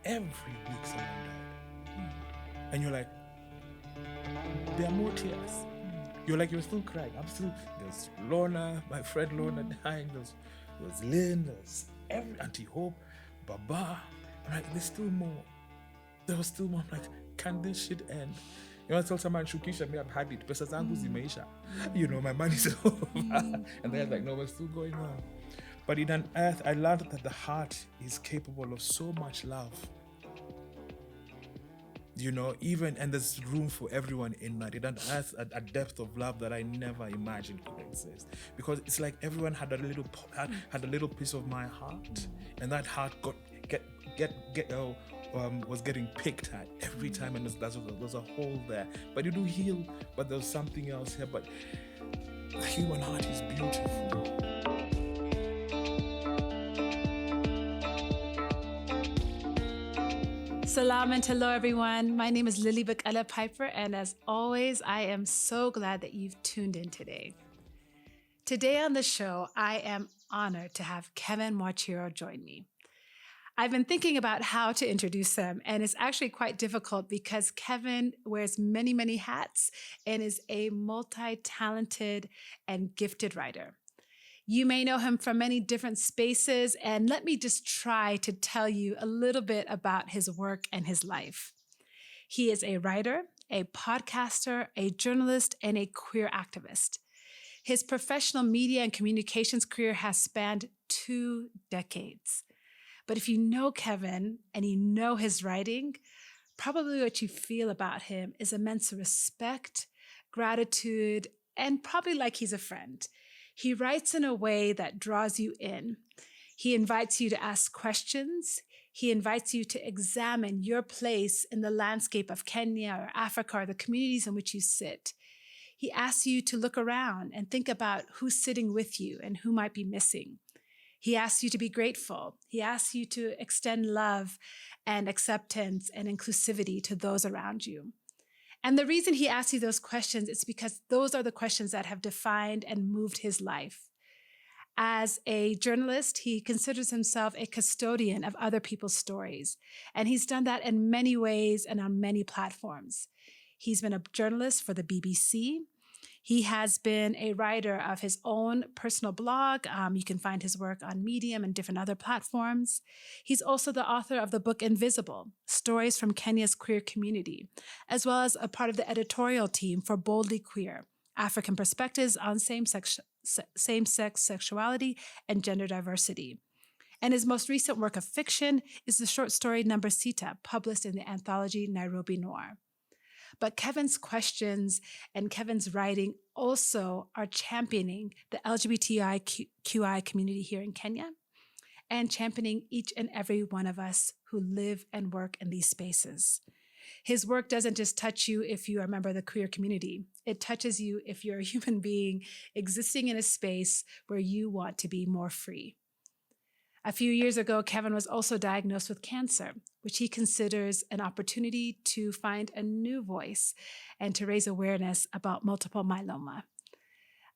every week someone died. And you're like, there are more tears. You're still crying. There's Lorna, my friend Lorna dying. There's Lynn, there's Auntie Hope, Baba. I'm like, there's still more. There was still more. I'm like, can this shit end? You want to tell someone, Shukisha, me, I've had it. Pesa zangu zimeisha. My money's over. And they're like, no, we're still going on. But in an earth, I learned that the heart is capable of so much love. And there's room for everyone in that. It has a depth of love that I never imagined could exist. Because it's like everyone had a little piece of my heart, and that heart was getting picked at every time, and there's a hole there. But you do heal, but there's something else here. But the human heart is beautiful. Salam and hello, everyone. My name is Lilly Bakala Piper, and as always, I am so glad that you've tuned in today. Today on the show, I am honored to have Kevin Mwachiro join me. I've been thinking about how to introduce him, and it's actually quite difficult because Kevin wears many, many hats and is a multi-talented and gifted writer. You may know him from many different spaces, and let me just try to tell you a little bit about his work and his life. He is a writer, a podcaster, a journalist, and a queer activist. His professional media and communications career has spanned 2 decades. But if you know Kevin and you know his writing, probably what you feel about him is immense respect, gratitude, and probably like he's a friend. He writes in a way that draws you in. He invites you to ask questions. He invites you to examine your place in the landscape of Kenya or Africa or the communities in which you sit. He asks you to look around and think about who's sitting with you and who might be missing. He asks you to be grateful. He asks you to extend love and acceptance and inclusivity to those around you. And the reason he asks you those questions is because those are the questions that have defined and moved his life. As a journalist, he considers himself a custodian of other people's stories. And he's done that in many ways and on many platforms. He's been a journalist for the BBC. He has been a writer of his own personal blog. You can find his work on Medium and different other platforms. He's also the author of the book Invisible, Stories from Kenya's Queer Community, as well as a part of the editorial team for Boldly Queer, African Perspectives on Same-Sex Sexuality and Gender Diversity. And his most recent work of fiction is the short story Number Sita, published in the anthology Nairobi Noir. But Kevin's questions and Kevin's writing also are championing the LGBTQI community here in Kenya and championing each and every one of us who live and work in these spaces. His work doesn't just touch you if you are a member of the queer community. It touches you if you're a human being existing in a space where you want to be more free. A few years ago, Kevin was also diagnosed with cancer, which he considers an opportunity to find a new voice and to raise awareness about multiple myeloma.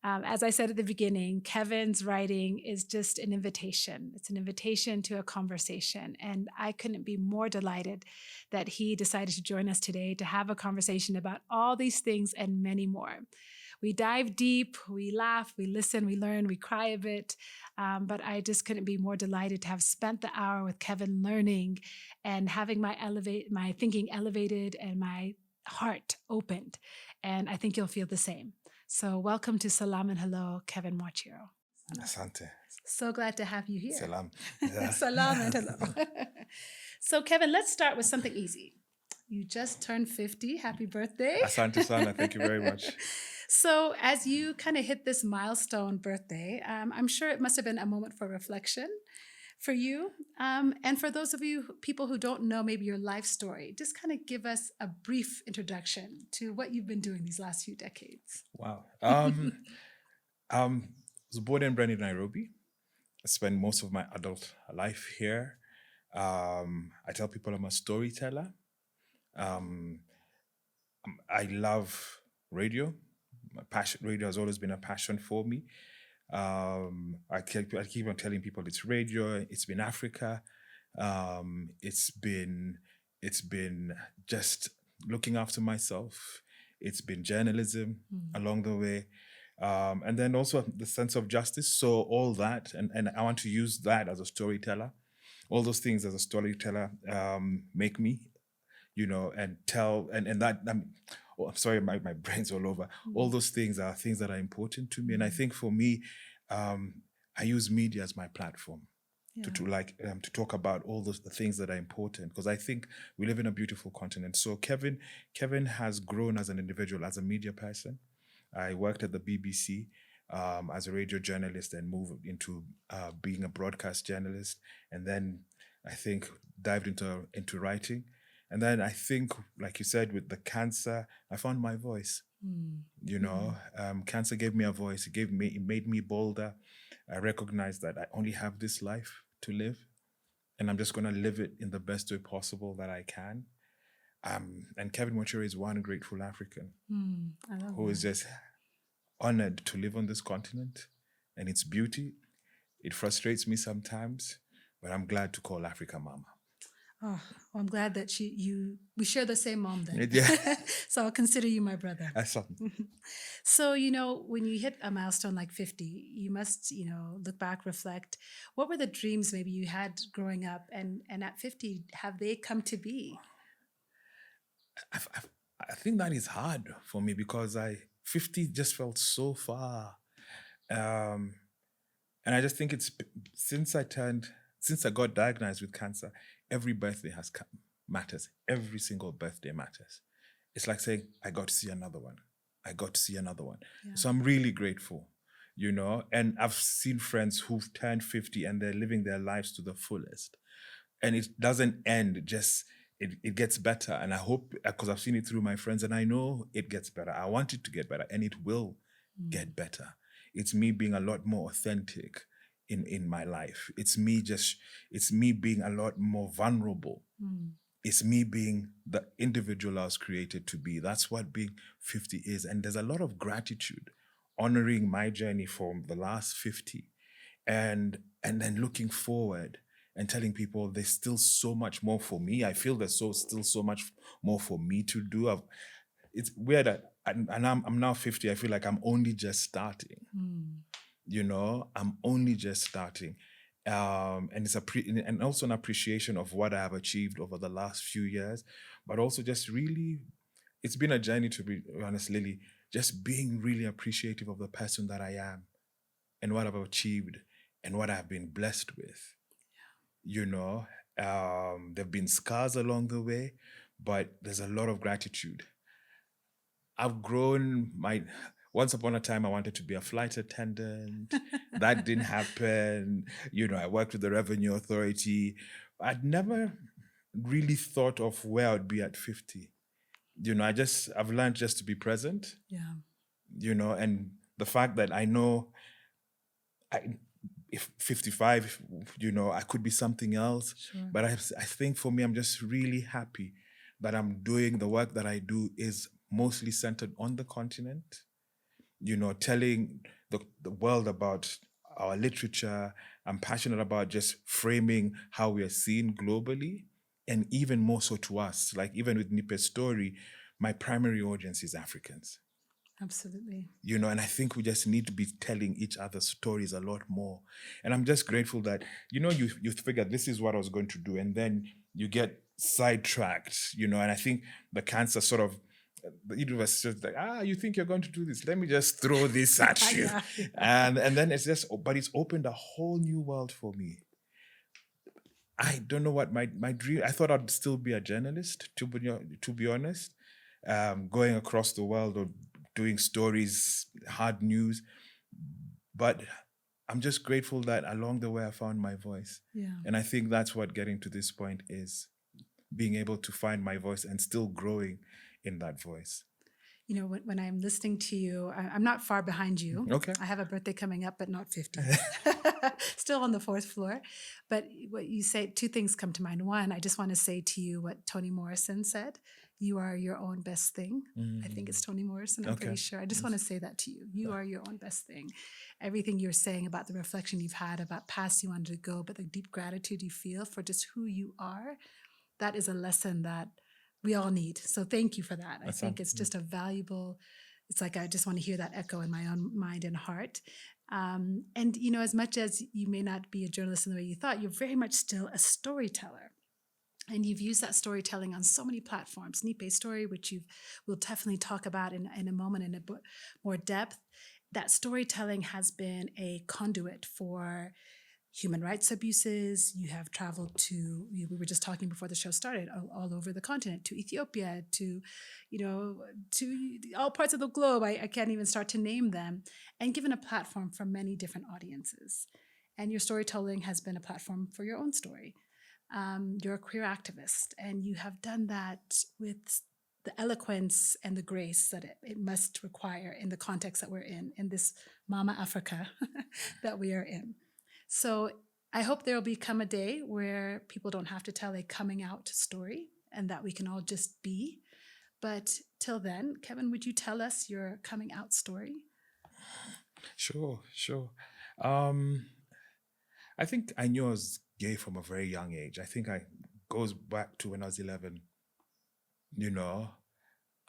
As I said at the beginning, Kevin's writing is just an invitation. It's an invitation to a conversation. And I couldn't be more delighted that he decided to join us today to have a conversation about all these things and many more. We dive deep, we laugh, we listen, we learn, we cry a bit. But I just couldn't be more delighted to have spent the hour with Kevin learning and having my thinking elevated and my heart opened. And I think you'll feel the same. So welcome to Salam and Hello, Kevin Mwachiro. Asante. So glad to have you here. Salam. Yeah. Salam and hello. So Kevin, let's start with something easy. You just turned 50. Happy birthday. Asante sana. Thank you very much. So as you kind of hit this milestone birthday, I'm sure it must have been a moment for reflection for you. And for those of you people who don't know maybe your life story, just kind of give us a brief introduction to what you've been doing these last few decades. Wow. I was born and bred in Nairobi. I spent most of my adult life here. I tell people I'm a storyteller. I love radio. Radio has always been a passion for me. I keep on telling people it's radio, it's been Africa, It's been just looking after myself. It's been journalism along the way. And then also the sense of justice. So all that, and I want to use that as a storyteller. All those things as a storyteller make me, and tell, and that, I'm sorry, my brain's all over. All those things are things that are important to me. And I think for me, I use media as my platform to talk about all the things that are important, because I think we live in a beautiful continent. So Kevin has grown as an individual, as a media person. I worked at the BBC as a radio journalist and moved into being a broadcast journalist, and then I think dived into writing. And then I think, like you said, with the cancer, I found my voice. Cancer gave me a voice. It made me bolder. I recognized that I only have this life to live, and I'm just going to live it in the best way possible that I can. And Kevin Mwachiro is one grateful African who is just honored to live on this continent and its beauty. It frustrates me sometimes, but I'm glad to call Africa Mama. Oh, well, I'm glad that we share the same mom then. Yeah. So I'll consider you my brother. Awesome. So, when you hit a milestone like 50, you must, look back, reflect. What were the dreams maybe you had growing up, and at 50, have they come to be? I think that is hard for me, because 50 just felt so far. And I just think it's since I got diagnosed with cancer, every birthday matters. Every single birthday matters. It's like saying, I got to see another one. I got to see another one. Yeah. So I'm really grateful, and I've seen friends who've turned 50 and they're living their lives to the fullest. And it doesn't end, just it gets better. And I hope, because I've seen it through my friends, and I know it gets better. I want it to get better, and it will get better. It's me being a lot more authentic in my life. It's me being a lot more vulnerable. It's me being the individual I was created to be. That's what being 50 is. And there's a lot of gratitude, honoring my journey from the last 50, and then looking forward and telling people there's still so much more for me. I feel there's still so much more for me to do. It's weird that, and I'm now 50. I feel like I'm only just starting. I'm only just starting. And it's and also an appreciation of what I have achieved over the last few years, but also just really, it's been a journey, to be honest, Lily, just being really appreciative of the person that I am and what I've achieved and what I've been blessed with. There've been scars along the way, but there's a lot of gratitude. I've grown once upon a time, I wanted to be a flight attendant. That didn't happen. I worked with the Revenue Authority. I'd never really thought of where I'd be at 50. I've learned just to be present. Yeah. And the fact that I know if 55, I could be something else. Sure. But I think for me, I'm just really happy that I'm doing the work that I do is mostly centered on the continent. Telling the world about our literature. I'm passionate about just framing how we are seen globally, and even more so to us. Like even with Nipe Story, my primary audience is Africans. Absolutely. And I think we just need to be telling each other stories a lot more. And I'm just grateful that, you figure this is what I was going to do, and then you get sidetracked, and I think the cancer sort of, the universe is just like, you think you're going to do this? Let me just throw this at you. And then it's it's opened a whole new world for me. I don't know what my dream, I thought I'd still be a journalist, to be honest, going across the world or doing stories, hard news. But I'm just grateful that along the way I found my voice. Yeah. And I think that's what getting to this point is, being able to find my voice and still growing in that voice. When I'm listening to you, I'm not far behind you. Okay. I have a birthday coming up, but not 50. Still on the 4th floor. But what you say, two things come to mind. One, I just want to say to you what Toni Morrison said. You are your own best thing. I think it's Toni Morrison. I'm pretty sure. I just want to say that to you. You are your own best thing. Everything you're saying about the reflection you've had, about past you wanted to go, but the deep gratitude you feel for just who you are, that is a lesson that we all need. So thank you for that. I think it's just a valuable, it's like I just want to hear that echo in my own mind and heart. And, you know, as much as you may not be a journalist in the way you thought, you're very much still a storyteller. And you've used that storytelling on so many platforms. Nipe Story, which we'll definitely talk about in a moment in a more depth. That storytelling has been a conduit for human rights abuses. You have traveled to, we were just talking before the show started, all over the continent, to Ethiopia, to, you know, to all parts of the globe. I can't even start to name them, and given a platform for many different audiences. And your storytelling has been a platform for your own story. You're a queer activist, and you have done that with the eloquence and the grace that it must require in the context that we're in this Mama Africa that we are in. So I hope there will become a day where people don't have to tell a coming out story and that we can all just be. But till then, Kevin, would you tell us your coming out story? Sure. I think I knew I was gay from a very young age. I think it goes back to when I was 11. You know,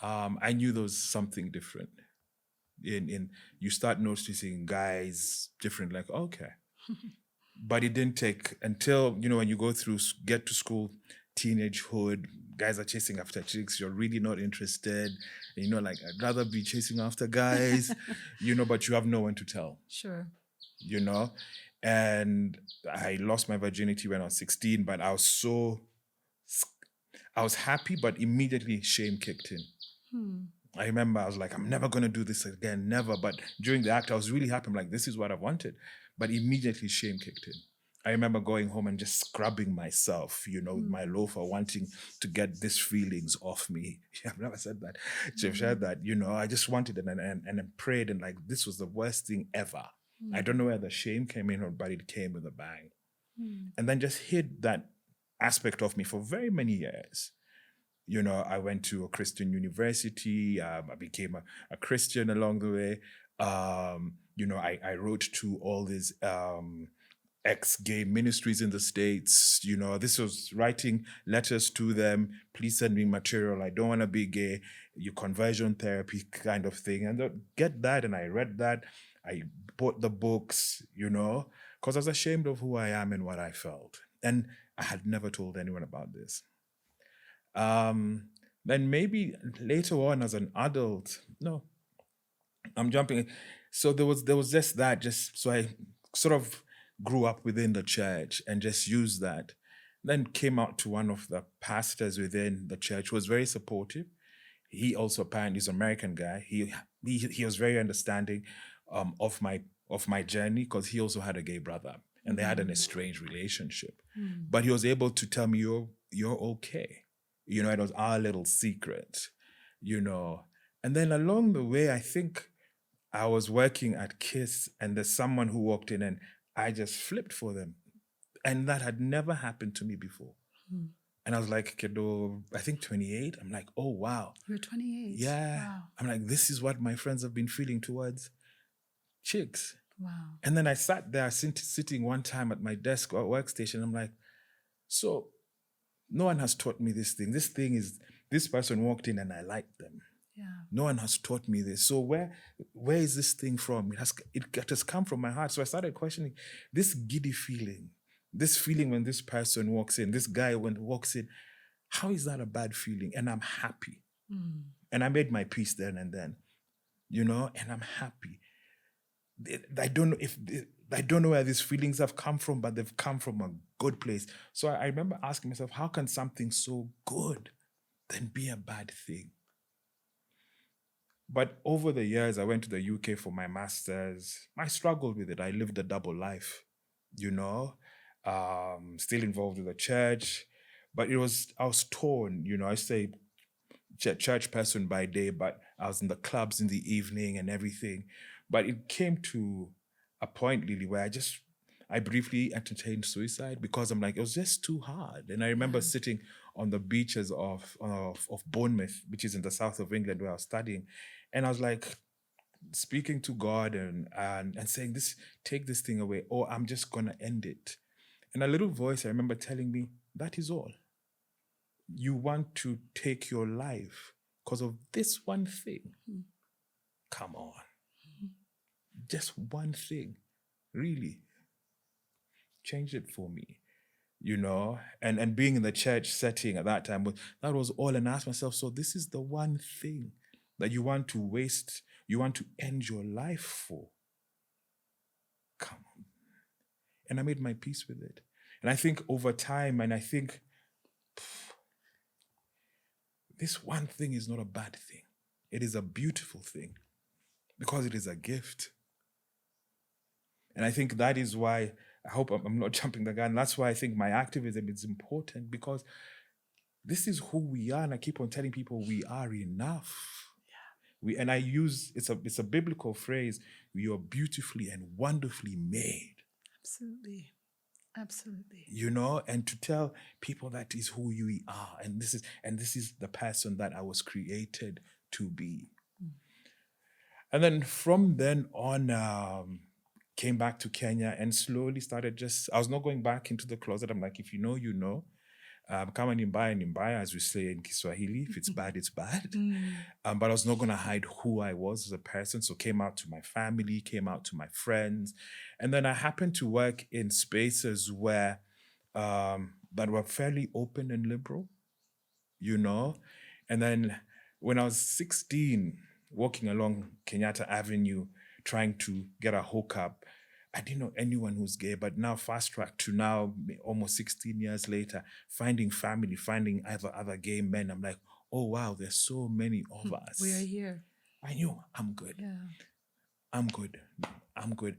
I knew there was something different. In you start noticing guys different, like, okay. But it didn't take until, you know, when you get to school, teenagehood, guys are chasing after chicks, you're really not interested. You know, like, I'd rather be chasing after guys, you know, but you have no one to tell. Sure. You know? And I lost my virginity when I was 16, but I was happy, but immediately shame kicked in. I remember I was like, I'm never going to do this again, never. But during the act, I was really happy. I'm like, this is what I wanted. But immediately shame kicked in. I remember going home and just scrubbing myself, you know, with my loafer, wanting to get these feelings off me. I've never said that. I've shared that, you know, I just wanted it and prayed, and like, this was the worst thing ever. I don't know where the shame came in, but it came with a bang. And then just hid that aspect of me for very many years. You know, I went to a Christian university. I became a Christian along the way. You know, I wrote to all these ex-gay ministries in the States. You know, this was writing letters to them. Please send me material. I don't want to be gay. Your conversion therapy kind of thing. And get that. And I read that. I bought the books, you know, because I was ashamed of who I am and what I felt. And I had never told anyone about this. Then maybe later on as an adult, no, I'm jumping. So there was just that, so I sort of grew up within the church and just used that. Then came out to one of the pastors within the church who was very supportive. He also apparently is an American guy. He was very understanding of my journey, because he also had a gay brother and they had an estranged relationship. But he was able to tell me, you're okay. You know, it was our little secret, you know. And then along the way, I think I was working at KISS and there's someone who walked in and I just flipped for them. And that had never happened to me before. And I was like, kiddo, I think 28. I'm like, oh, wow. You were 28. Yeah. Wow. I'm like, this is what my friends have been feeling towards chicks. Wow. And then I sat there sitting one time at my desk or workstation. I'm like, so no one has taught me this thing. This person walked in and I liked them. Yeah. No one has taught me this. So where is this thing from? It has come from my heart. So I started questioning this giddy feeling, this feeling when this person walks in, this guy when he walks in, how is that a bad feeling? And I'm happy. And I made my peace then and then, you know, and I'm happy. I don't know where these feelings have come from, but they've come from a good place. So I remember asking myself, how can something so good then be a bad thing? But over the years, I went to the UK for my master's. I struggled with it. I lived a double life, you know, still involved with the church. But I was torn, you know. I say church person by day, but I was in the clubs in the evening and everything. But it came to a point, Lily, where I briefly entertained suicide because I'm like, it was just too hard. And I remember sitting on the beaches of Bournemouth, which is in the south of England where I was studying. And I was like speaking to God and saying, this, take this thing away, or I'm just gonna end it. And a little voice I remember telling me, that is all. You want to take your life because of this one thing. Come on. Just one thing. Really. Changed it for me. You know, and being in the church setting at that time, that was all. And I asked myself, so this is the one thing that you want to waste, you want to end your life for? Come on. And I made my peace with it. And I think over time, and I think this one thing is not a bad thing. It is a beautiful thing because it is a gift. And I think that is why, I hope I'm not jumping the gun, that's why I think my activism is important, because this is who we are, and I keep on telling people we are enough. Yeah. And I use, it's a biblical phrase, we are beautifully and wonderfully made. Absolutely. Absolutely. You know, and to tell people that is who you are, and this is the person that I was created to be. And then from then on, came back to Kenya and slowly started I was not going back into the closet. I'm like, if you know, you know. Kama ni mbaya, as we say in Kiswahili. If it's bad, it's bad. But I was not going to hide who I was as a person. So came out to my family, came out to my friends. And then I happened to work in spaces where that were fairly open and liberal, you know. And then when I was 16, walking along Kenyatta Avenue, trying to get a hookup, I didn't know anyone who's gay, but now fast track to now, almost 16 years later, finding family, finding other gay men. I'm like, oh wow, there's so many of us. We are here. I knew I'm good. Yeah. I'm good.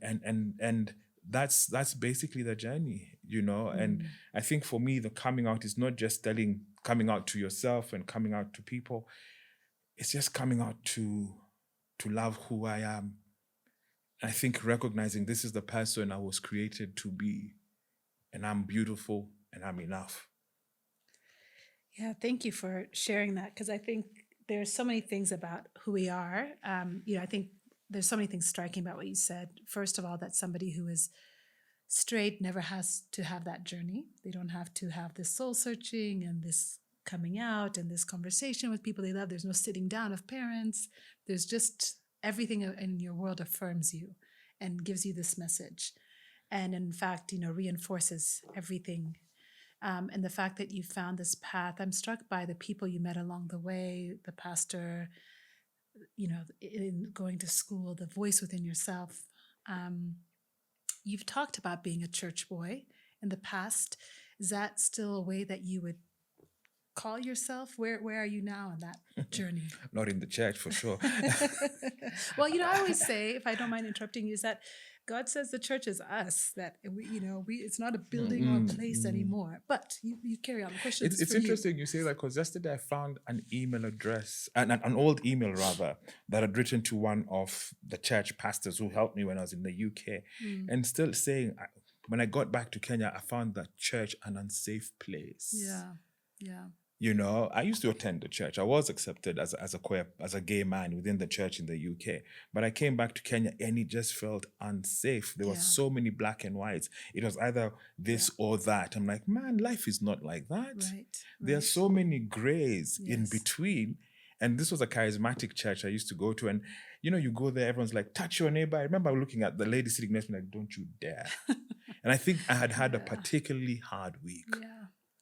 And that's basically the journey, you know. And I think for me, the coming out is not just coming out to yourself and coming out to people. It's just coming out to love who I am. I think recognizing this is the person I was created to be, and I'm beautiful and I'm enough. Yeah, thank you for sharing that, because I think there's so many things about who we are. I think there's so many things striking about what you said. First of all, that somebody who is straight never has to have that journey. They don't have to have this soul searching and this coming out and this conversation with people they love. There's no sitting down of parents. There's just everything in your world affirms you and gives you this message. And in fact, reinforces everything. And the fact that you found this path, I'm struck by the people you met along the way, the pastor, in going to school, the voice within yourself. You've talked about being a church boy in the past. Is that still a way that you would call yourself? Where are you now in that journey? Not in the church, for sure. Well, I always say, if I don't mind interrupting you, is that God says the church is us, that it's not a building or a place anymore. But you carry on. The question is it's interesting you say that, because yesterday I found an email address, an old email rather, that I'd written to one of the church pastors who helped me when I was in the UK, and still saying, when I got back to Kenya, I found that church an unsafe place. Yeah. I used to attend the church. I was accepted as a gay man within the church in the UK. But I came back to Kenya and it just felt unsafe. There were so many black and whites. It was either this or that. I'm like, man, life is not like that. Right. There are so many grays in between. And this was a charismatic church I used to go to. And, you go there, everyone's like, touch your neighbor. I remember looking at the lady sitting next to me like, don't you dare. And I think I had a particularly hard week.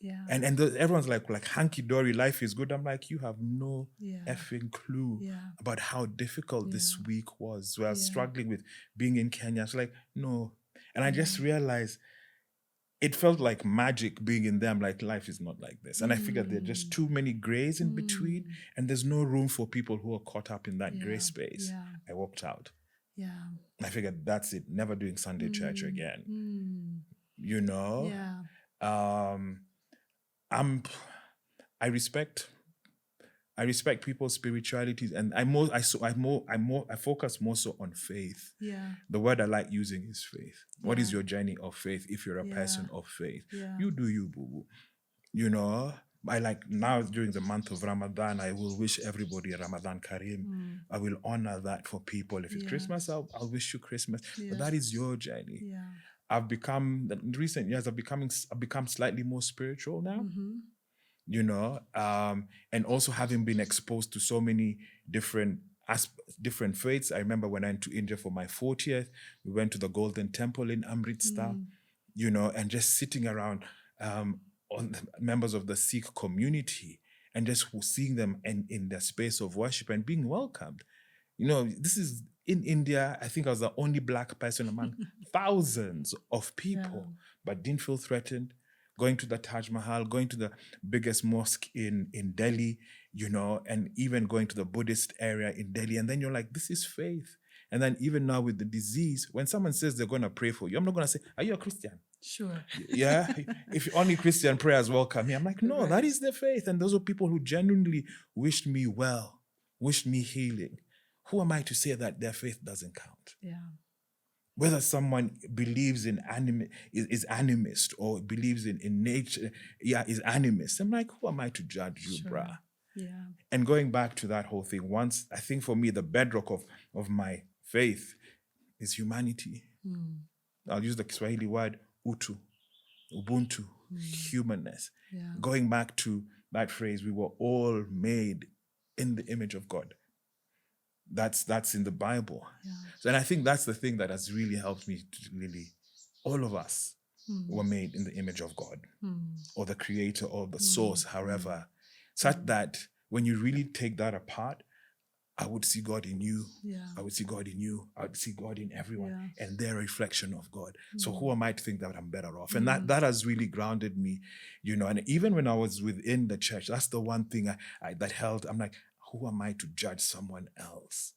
Yeah. And everyone's like hunky-dory, life is good. I'm like, you have no effing clue about how difficult this week was. So I was struggling with being in Kenya. It's like, no. And I just realized it felt like magic being in there. I'm like, life is not like this. And I figured there are just too many grays in between, and there's no room for people who are caught up in that gray space. I walked out. I figured that's it. Never doing Sunday church again. I respect people's spiritualities, and I focus more so on faith. The word I like using is faith. What is your journey of faith? If you're a person of faith, you do you, boo boo. I like now during the month of Ramadan, I will wish everybody a Ramadan Kareem. I will honor that for people. If it's Christmas, I'll wish you Christmas. But that is your journey. I've become, in recent years, I've become slightly more spiritual now. You know, and also having been exposed to so many different faiths. I remember when I went to India for my 40th, we went to the Golden Temple in Amritsar, you know, and just sitting around on the members of the Sikh community and just seeing them in their space of worship and being welcomed. You know, this is in India. I think I was the only Black person among thousands of people, but didn't feel threatened. Going to the Taj Mahal, going to the biggest mosque in Delhi, you know, and even going to the Buddhist area in Delhi. And then you're like, this is faith. And then even now with the disease, when someone says they're going to pray for you, I'm not going to say, are you a Christian? Sure. Yeah. If only Christian prayers welcome me. I'm like, no, that is the faith. And those are people who genuinely wished me well, wished me healing. Who am I to say that their faith doesn't count? Yeah. Whether someone believes in is animist or believes in nature, is animist. I'm like, who am I to judge you, bruh? Yeah. And going back to that whole thing, once, I think for me, the bedrock of my faith is humanity. I'll use the Kiswahili word, utu, ubuntu, humanness. Yeah. Going back to that phrase, we were all made in the image of God. That's in the Bible. Yeah. So, and I think that's the thing that has really helped me, Lily. All of us were made in the image of God, or the creator, or the source, however. Such that when you really take that apart, I would see God in you. Yeah. I would see God in you. I would see God in everyone, Yeah. and they're a reflection of God. So who am I to think that I'm better off? And that has really grounded me, you know. And even when I was within the church, that's the one thing I that held. I'm like, who am I to judge someone else?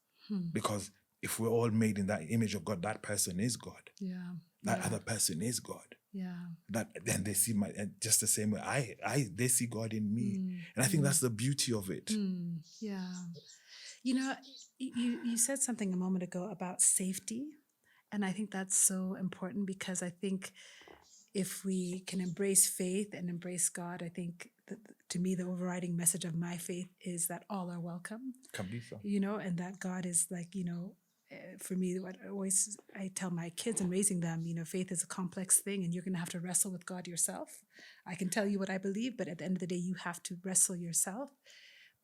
Because if we're all made in that image of God, that person is God. Yeah. That other person is God. Yeah. That then they see and just the same way they see God in me. And I think that's the beauty of it. Yeah. You know, you said something a moment ago about safety. And I think that's so important because I think if we can embrace faith and embrace God, I think that, to me, the overriding message of my faith is that all are welcome. Kabisa. You know, and that God is like, you know, for me, what I tell my kids in raising them, you know, faith is a complex thing and you're going to have to wrestle with God yourself. I can tell you what I believe, but at the end of the day, you have to wrestle yourself.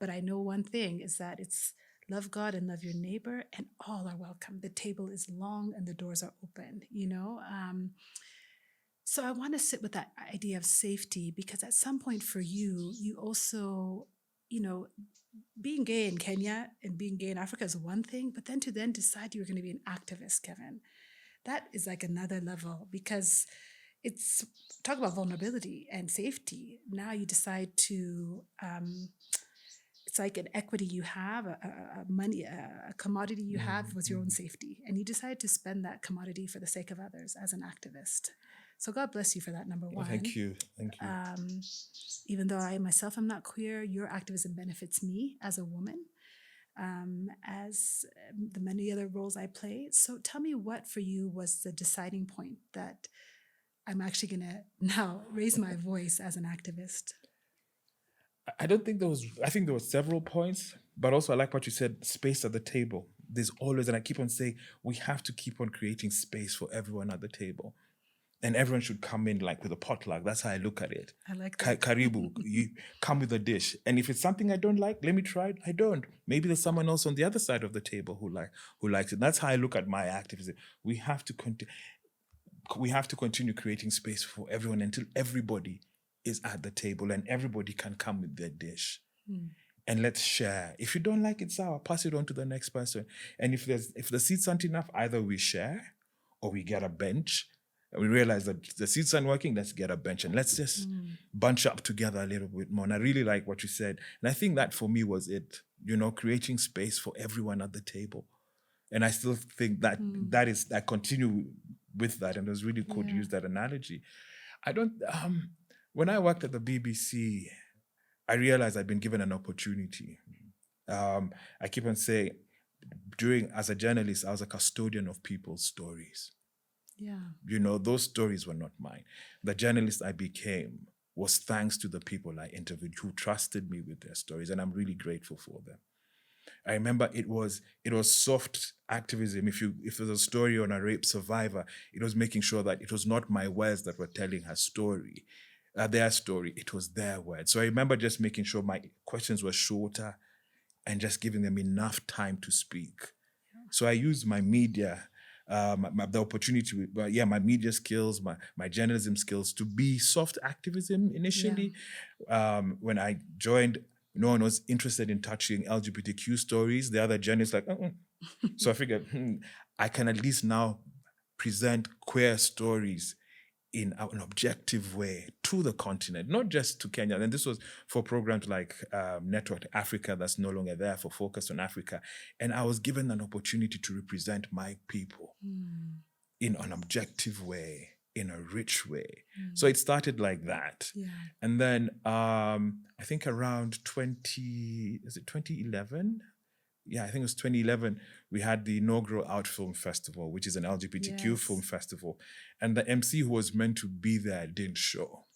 But I know one thing is that it's love God and love your neighbor, and all are welcome. The table is long and the doors are open, you know? So I want to sit with that idea of safety because at some point for you, you also, you know, being gay in Kenya and being gay in Africa is one thing, but then to decide you're going to be an activist, Kevin, that is like another level because it's, talk about vulnerability and safety. Now you decide to, it's like an equity you have, a commodity you have was your own safety. And you decide to spend that commodity for the sake of others as an activist. So God bless you for that, number one. Thank you. Even though I myself am not queer, your activism benefits me as a woman, as the many other roles I play. So tell me what for you was the deciding point that I'm actually going to now raise my voice as an activist. I don't think I think there were several points, but also I like what you said, space at the table. There's always, and I keep on saying, we have to keep on creating space for everyone at the table. And everyone should come in like with a potluck. That's how I look at it. I like that. Karibu, you come with a dish. And if it's something I don't like, let me try it. I don't. Maybe there's someone else on the other side of the table who likes it. That's how I look at my activism. We have to continue creating space for everyone until everybody is at the table and everybody can come with their dish. And let's share. If you don't like it, sour, pass it on to the next person. And if the seats aren't enough, either we share or we get a bench. And we realize that the seats aren't working, let's get a bench and let's just bunch up together a little bit more. And I really like what you said. And I think that for me was it, you know, creating space for everyone at the table. And I still think that I continue with that. And it was really cool to use that analogy. When I worked at the BBC, I realized I'd been given an opportunity. I keep on saying, as a journalist, I was a custodian of people's stories. Yeah. You know, those stories were not mine. The journalist I became was thanks to the people I interviewed who trusted me with their stories, and I'm really grateful for them. I remember it was soft activism. If there's a story on a rape survivor, it was making sure that it was not my words that were telling her story, their story. It was their words. So I remember just making sure my questions were shorter and just giving them enough time to speak. So I used my media, the opportunity, my media skills, my journalism skills to be soft activism initially. When I joined, no one was interested in touching LGBTQ stories. The other journalists So I figured, I can at least now present queer stories in an objective way to the continent, not just to Kenya. And this was for programs like Network Africa that's no longer there, for Focus on Africa. And I was given an opportunity to represent my people in an objective way, in a rich way. So it started like that. Yeah. And then I think around 2011? Yeah, I think it was 2011, we had the inaugural Out Film Festival, which is an LGBTQ film festival. And the MC who was meant to be there didn't show.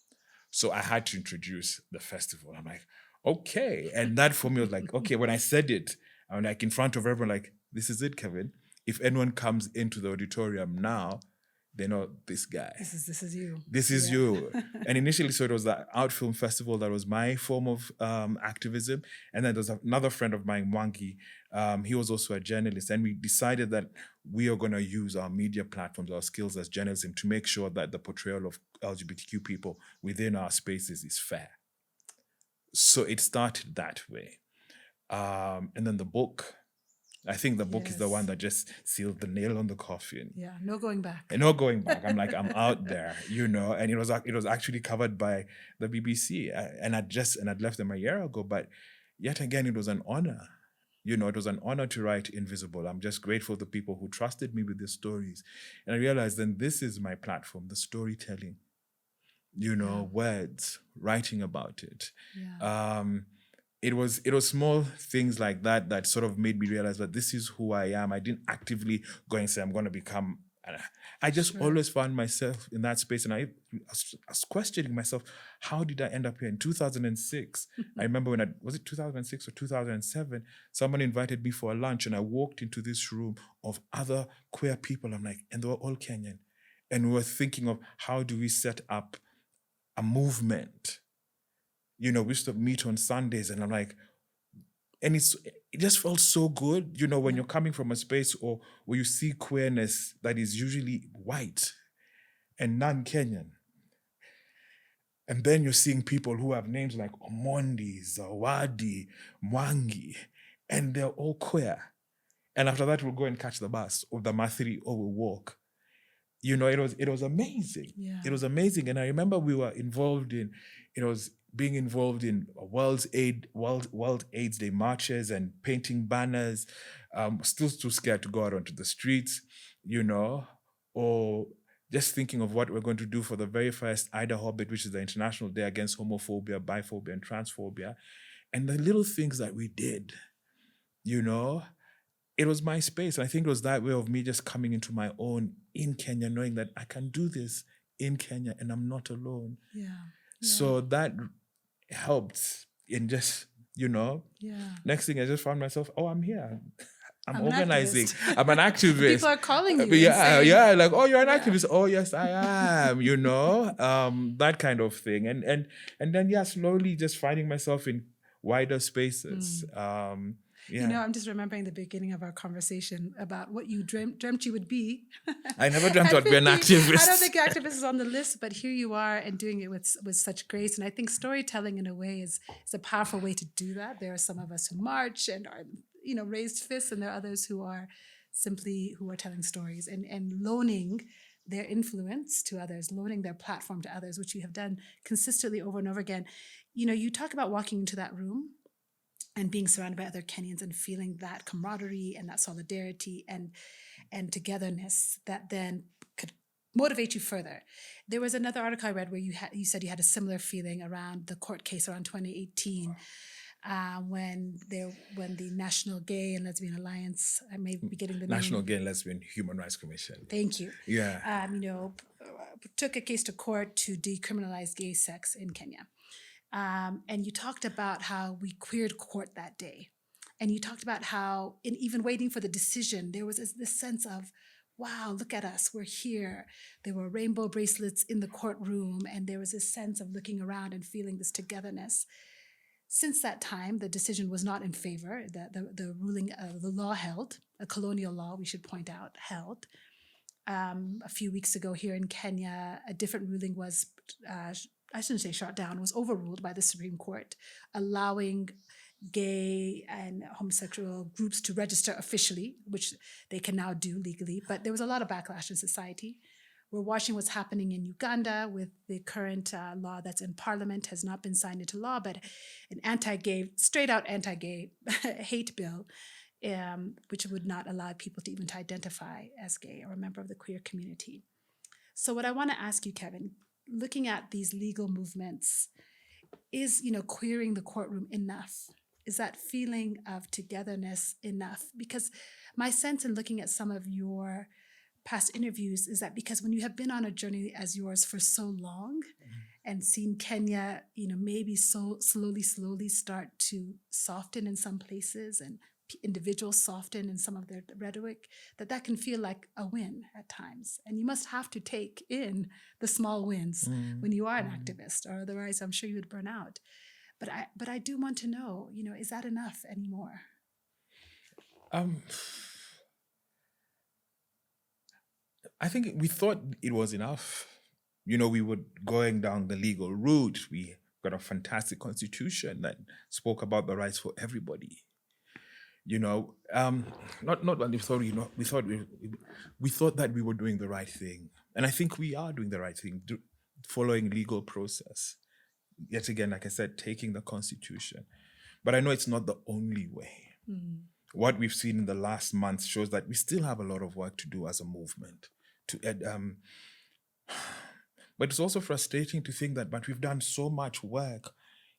So I had to introduce the festival. I'm like, okay. And that for me was like, okay, when I said it, I'm like in front of everyone, like, this is it, Kevin. If anyone comes into the auditorium now, they know this guy. This is you. This is you. And initially, so it was the Out Film Festival that was my form of activism. And then there's another friend of mine, Mwangi. He was also a journalist. And we decided that we are going to use our media platforms, our skills as journalism, to make sure that the portrayal of LGBTQ people within our spaces is fair. So it started that way. And then the book. I think the book is the one that just sealed the nail on the coffin. Yeah, no going back. And no going back. I'm like, I'm out there, And it was actually covered by the BBC, and I'd left them a year ago. But yet again, it was an honor. It was an honor to write Invisible. I'm just grateful to people who trusted me with their stories, and I realized then this is my platform: the storytelling. Words, writing about it. Yeah. It was small things like that sort of made me realize that this is who I am. I didn't actively go and say I'm going to become. I just always found myself in that space, and I was questioning myself. How did I end up here in 2006? I remember was it 2006 or 2007? Someone invited me for a lunch, and I walked into this room of other queer people. I'm like, and they were all Kenyan, and we were thinking of how do we set up a movement. We used to meet on Sundays, and I'm like, and it just felt so good, when you're coming from a space or where you see queerness that is usually white and non-Kenyan. And then you're seeing people who have names like Omondi, Zawadi, Mwangi, and they're all queer. And after that, we'll go and catch the bus or the Mathiri or we'll walk. It was amazing. Yeah. It was amazing. And I remember we were being involved in World AIDS Day marches and painting banners, still too scared to go out onto the streets, or just thinking of what we're going to do for the very first Ida Hobbit, which is the International Day Against Homophobia, Biphobia, and Transphobia. And the little things that we did, it was my space. And I think it was that way of me just coming into my own in Kenya, knowing that I can do this in Kenya and I'm not alone. Yeah. So that helped in just, next thing I just found myself, I'm here. I'm organizing. I'm an activist. People are calling you. Yeah, like, oh, you're an activist. Oh, yes, I am, that kind of thing. And then, slowly just finding myself in wider spaces. I'm just remembering the beginning of our conversation about what you dreamt you would be. I never dreamt I'd be an activist. I don't think activist is on the list, but here you are and doing it with such grace. And I think storytelling in a way is a powerful way to do that. There are some of us who march and are, raised fists, and there are others who are telling stories and loaning their influence to others, loaning their platform to others, which you have done consistently over and over again. You talk about walking into that room and being surrounded by other Kenyans and feeling that camaraderie and that solidarity and togetherness that then could motivate you further. There was another article I read where you said you had a similar feeling around the court case around 2018, when the National Gay and Lesbian Alliance, I may be getting the National Gay and Lesbian Human Rights Commission. Thank you. Yeah. took a case to court to decriminalize gay sex in Kenya. And you talked about how we queered court that day. And you talked about how, in even waiting for the decision, there was this sense of, wow, look at us, we're here. There were rainbow bracelets in the courtroom, and there was this sense of looking around and feeling this togetherness. Since that time, the decision was not in favor. The ruling, the law held, a colonial law, we should point out, held. A few weeks ago here in Kenya, a different ruling was, I shouldn't say shot down, was overruled by the Supreme Court, allowing gay and homosexual groups to register officially, which they can now do legally. But there was a lot of backlash in society. We're watching what's happening in Uganda with the current law that's in parliament, has not been signed into law, but an anti-gay, straight out anti-gay hate bill, which would not allow people to even to identify as gay or a member of the queer community. So what I want to ask you, Kevin, looking at these legal movements, is, queering the courtroom enough? Is that feeling of togetherness enough? Because my sense in looking at some of your past interviews is that because when you have been on a journey as yours for so long and seen Kenya, maybe so slowly start to soften in some places and individuals soften in some of their rhetoric, that can feel like a win at times. And you must have to take in the small wins when you are an activist, or otherwise I'm sure you would burn out. But I do want to know, is that enough anymore? I think we thought it was enough. We were going down the legal route. We got a fantastic constitution that spoke about the rights for everybody. Not what we thought. We thought that we were doing the right thing, and I think we are doing the right thing, following legal process. Yet again, like I said, taking the constitution. But I know it's not the only way. What we've seen in the last month shows that we still have a lot of work to do as a movement. But it's also frustrating to think that, but we've done so much work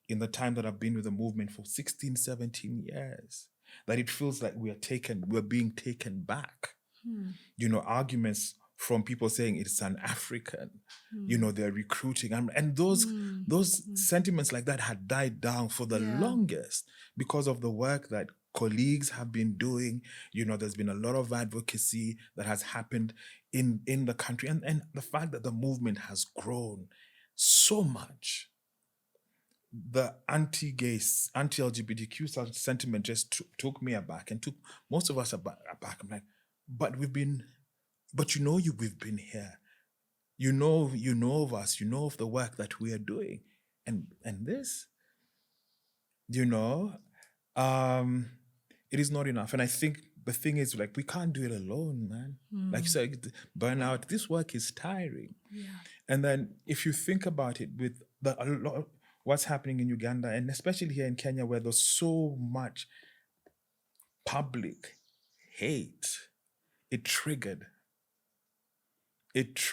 in the time that I've been with the movement for 16, 17 years, that it feels like we're being taken back. Arguments from people saying it's an African, they're recruiting. And those sentiments like that had died down for the longest because of the work that colleagues have been doing. There's been a lot of advocacy that has happened in the country. And the fact that the movement has grown so much. The anti-gay, anti-LGBTQ sentiment just took me aback and took most of us aback. I'm like, we've been here. You know of us, you know of the work that we are doing. And this, it is not enough. And I think the thing is, we can't do it alone, man. Like you said, burnout, this work is tiring. Yeah. And then if you think about it with a lot of what's happening in Uganda, and especially here in Kenya, where there's so much public hate, it triggered, even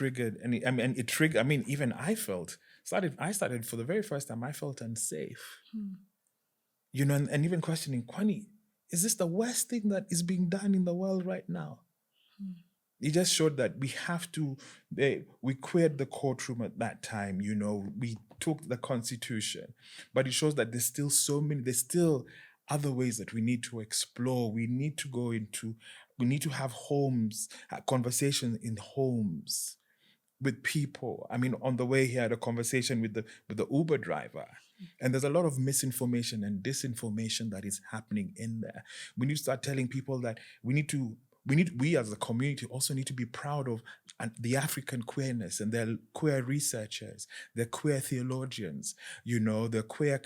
I started for the very first time, I felt unsafe. And even questioning, Kwani, is this the worst thing that is being done in the world right now? It just showed that we queered the courtroom at that time, we took the constitution, but it shows that there's still other ways that we need to explore. We need to have conversations in homes with people. I mean, on the way here, I had a conversation with the Uber driver. And there's a lot of misinformation and disinformation that is happening in there. We need to start telling people that we as a community also need to be proud of the African queerness, and their queer researchers, their queer theologians, their queer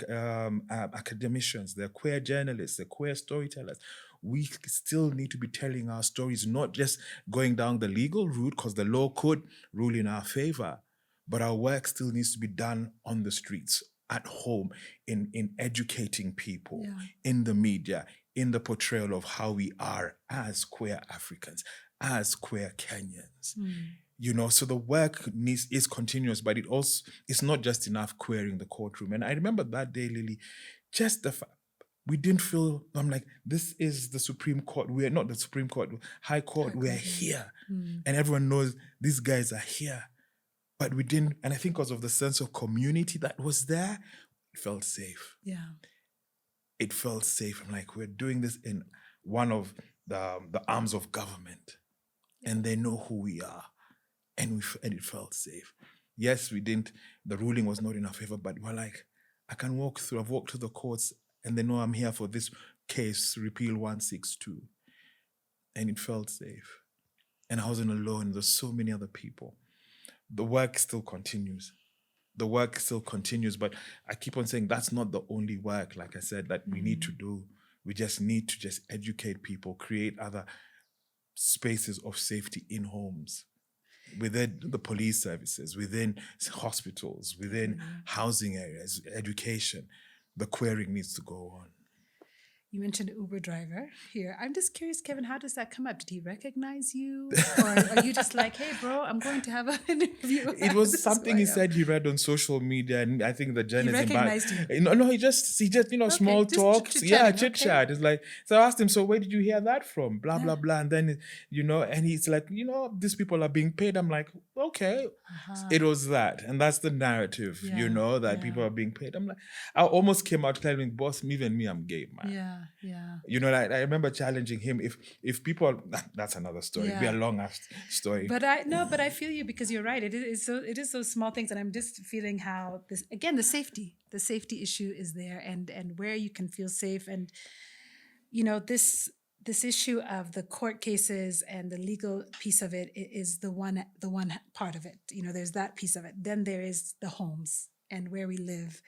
academicians, their queer journalists, their queer storytellers. We still need to be telling our stories, not just going down the legal route, because the law could rule in our favor, but our work still needs to be done on the streets, at home, in educating people, in the media, in the portrayal of how we are as queer Africans, as queer Kenyans. So the work is continuous, but it's not just enough queering the courtroom. And I remember that day, Lily, just the fact, we didn't feel, I'm like, this is the Supreme Court. We are not the Supreme Court, High Court, we are here. And everyone knows these guys are here. But we didn't, and I think because of the sense of community that was there, it felt safe. Yeah. It felt safe. I'm like, we're doing this in one of the arms of government, and they know who we are, and it felt safe. Yes, we didn't. The ruling was not in our favor, but we're like, I've walked through the courts, and they know I'm here for this case, Repeal 162, and it felt safe. And I wasn't alone. There's so many other people. The work still continues. But I keep on saying that's not the only work, like I said, that we need to do. We just need to educate people, create other spaces of safety in homes, within the police services, within hospitals, within housing areas, education. The querying needs to go on. You mentioned Uber driver here. I'm just curious, Kevin, how does that come up? Did he recognize you? Or are you just like, hey, bro, I'm going to have an interview? It was something he said he read on social media, and I think the journalist... He recognized you? No, he just small talk. Chit chat. It's like, so I asked him, so where did you hear that from? Blah, blah, blah. And then, and he's like, these people are being paid. I'm like, okay. It was that. And that's the narrative, that people are being paid. I'm like, I almost came out telling boss, even me, I'm gay, man. Yeah. I remember challenging him. If people, that's another story. It'd be a long ass story. But I feel you, because you're right. It is those small things, and I'm just feeling how this, again, the safety issue is there, and where you can feel safe, and this issue of the court cases and the legal piece of it is the one part of it. There's that piece of it. Then there is the homes and where we live.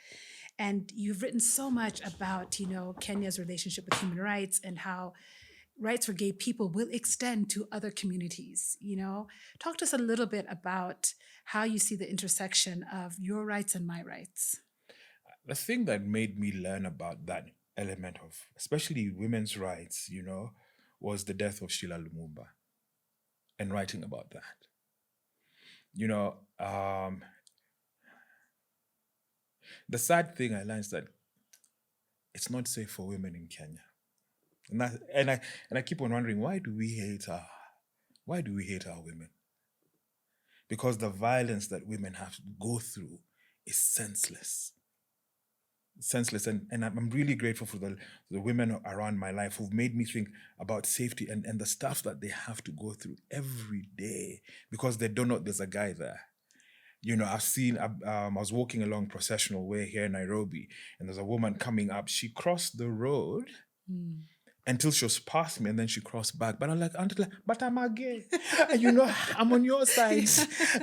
And you've written so much about, Kenya's relationship with human rights and how rights for gay people will extend to other communities. Talk to us a little bit about how you see the intersection of your rights and my rights. The thing that made me learn about that element of, especially women's rights, was the death of Sheila Lumumba, and writing about that. The sad thing I learned is that it's not safe for women in Kenya, and I keep on wondering, why do we hate our women? Because the violence that women have to go through is senseless, and I'm really grateful for the women around my life who've made me think about safety and the stuff that they have to go through every day, because they don't know there's a guy there. I've seen, I was walking along Processional Way here in Nairobi, and there's a woman coming up. She crossed the road until she was past me, and then she crossed back. But I'm like, but I'm a gay. I'm on your side.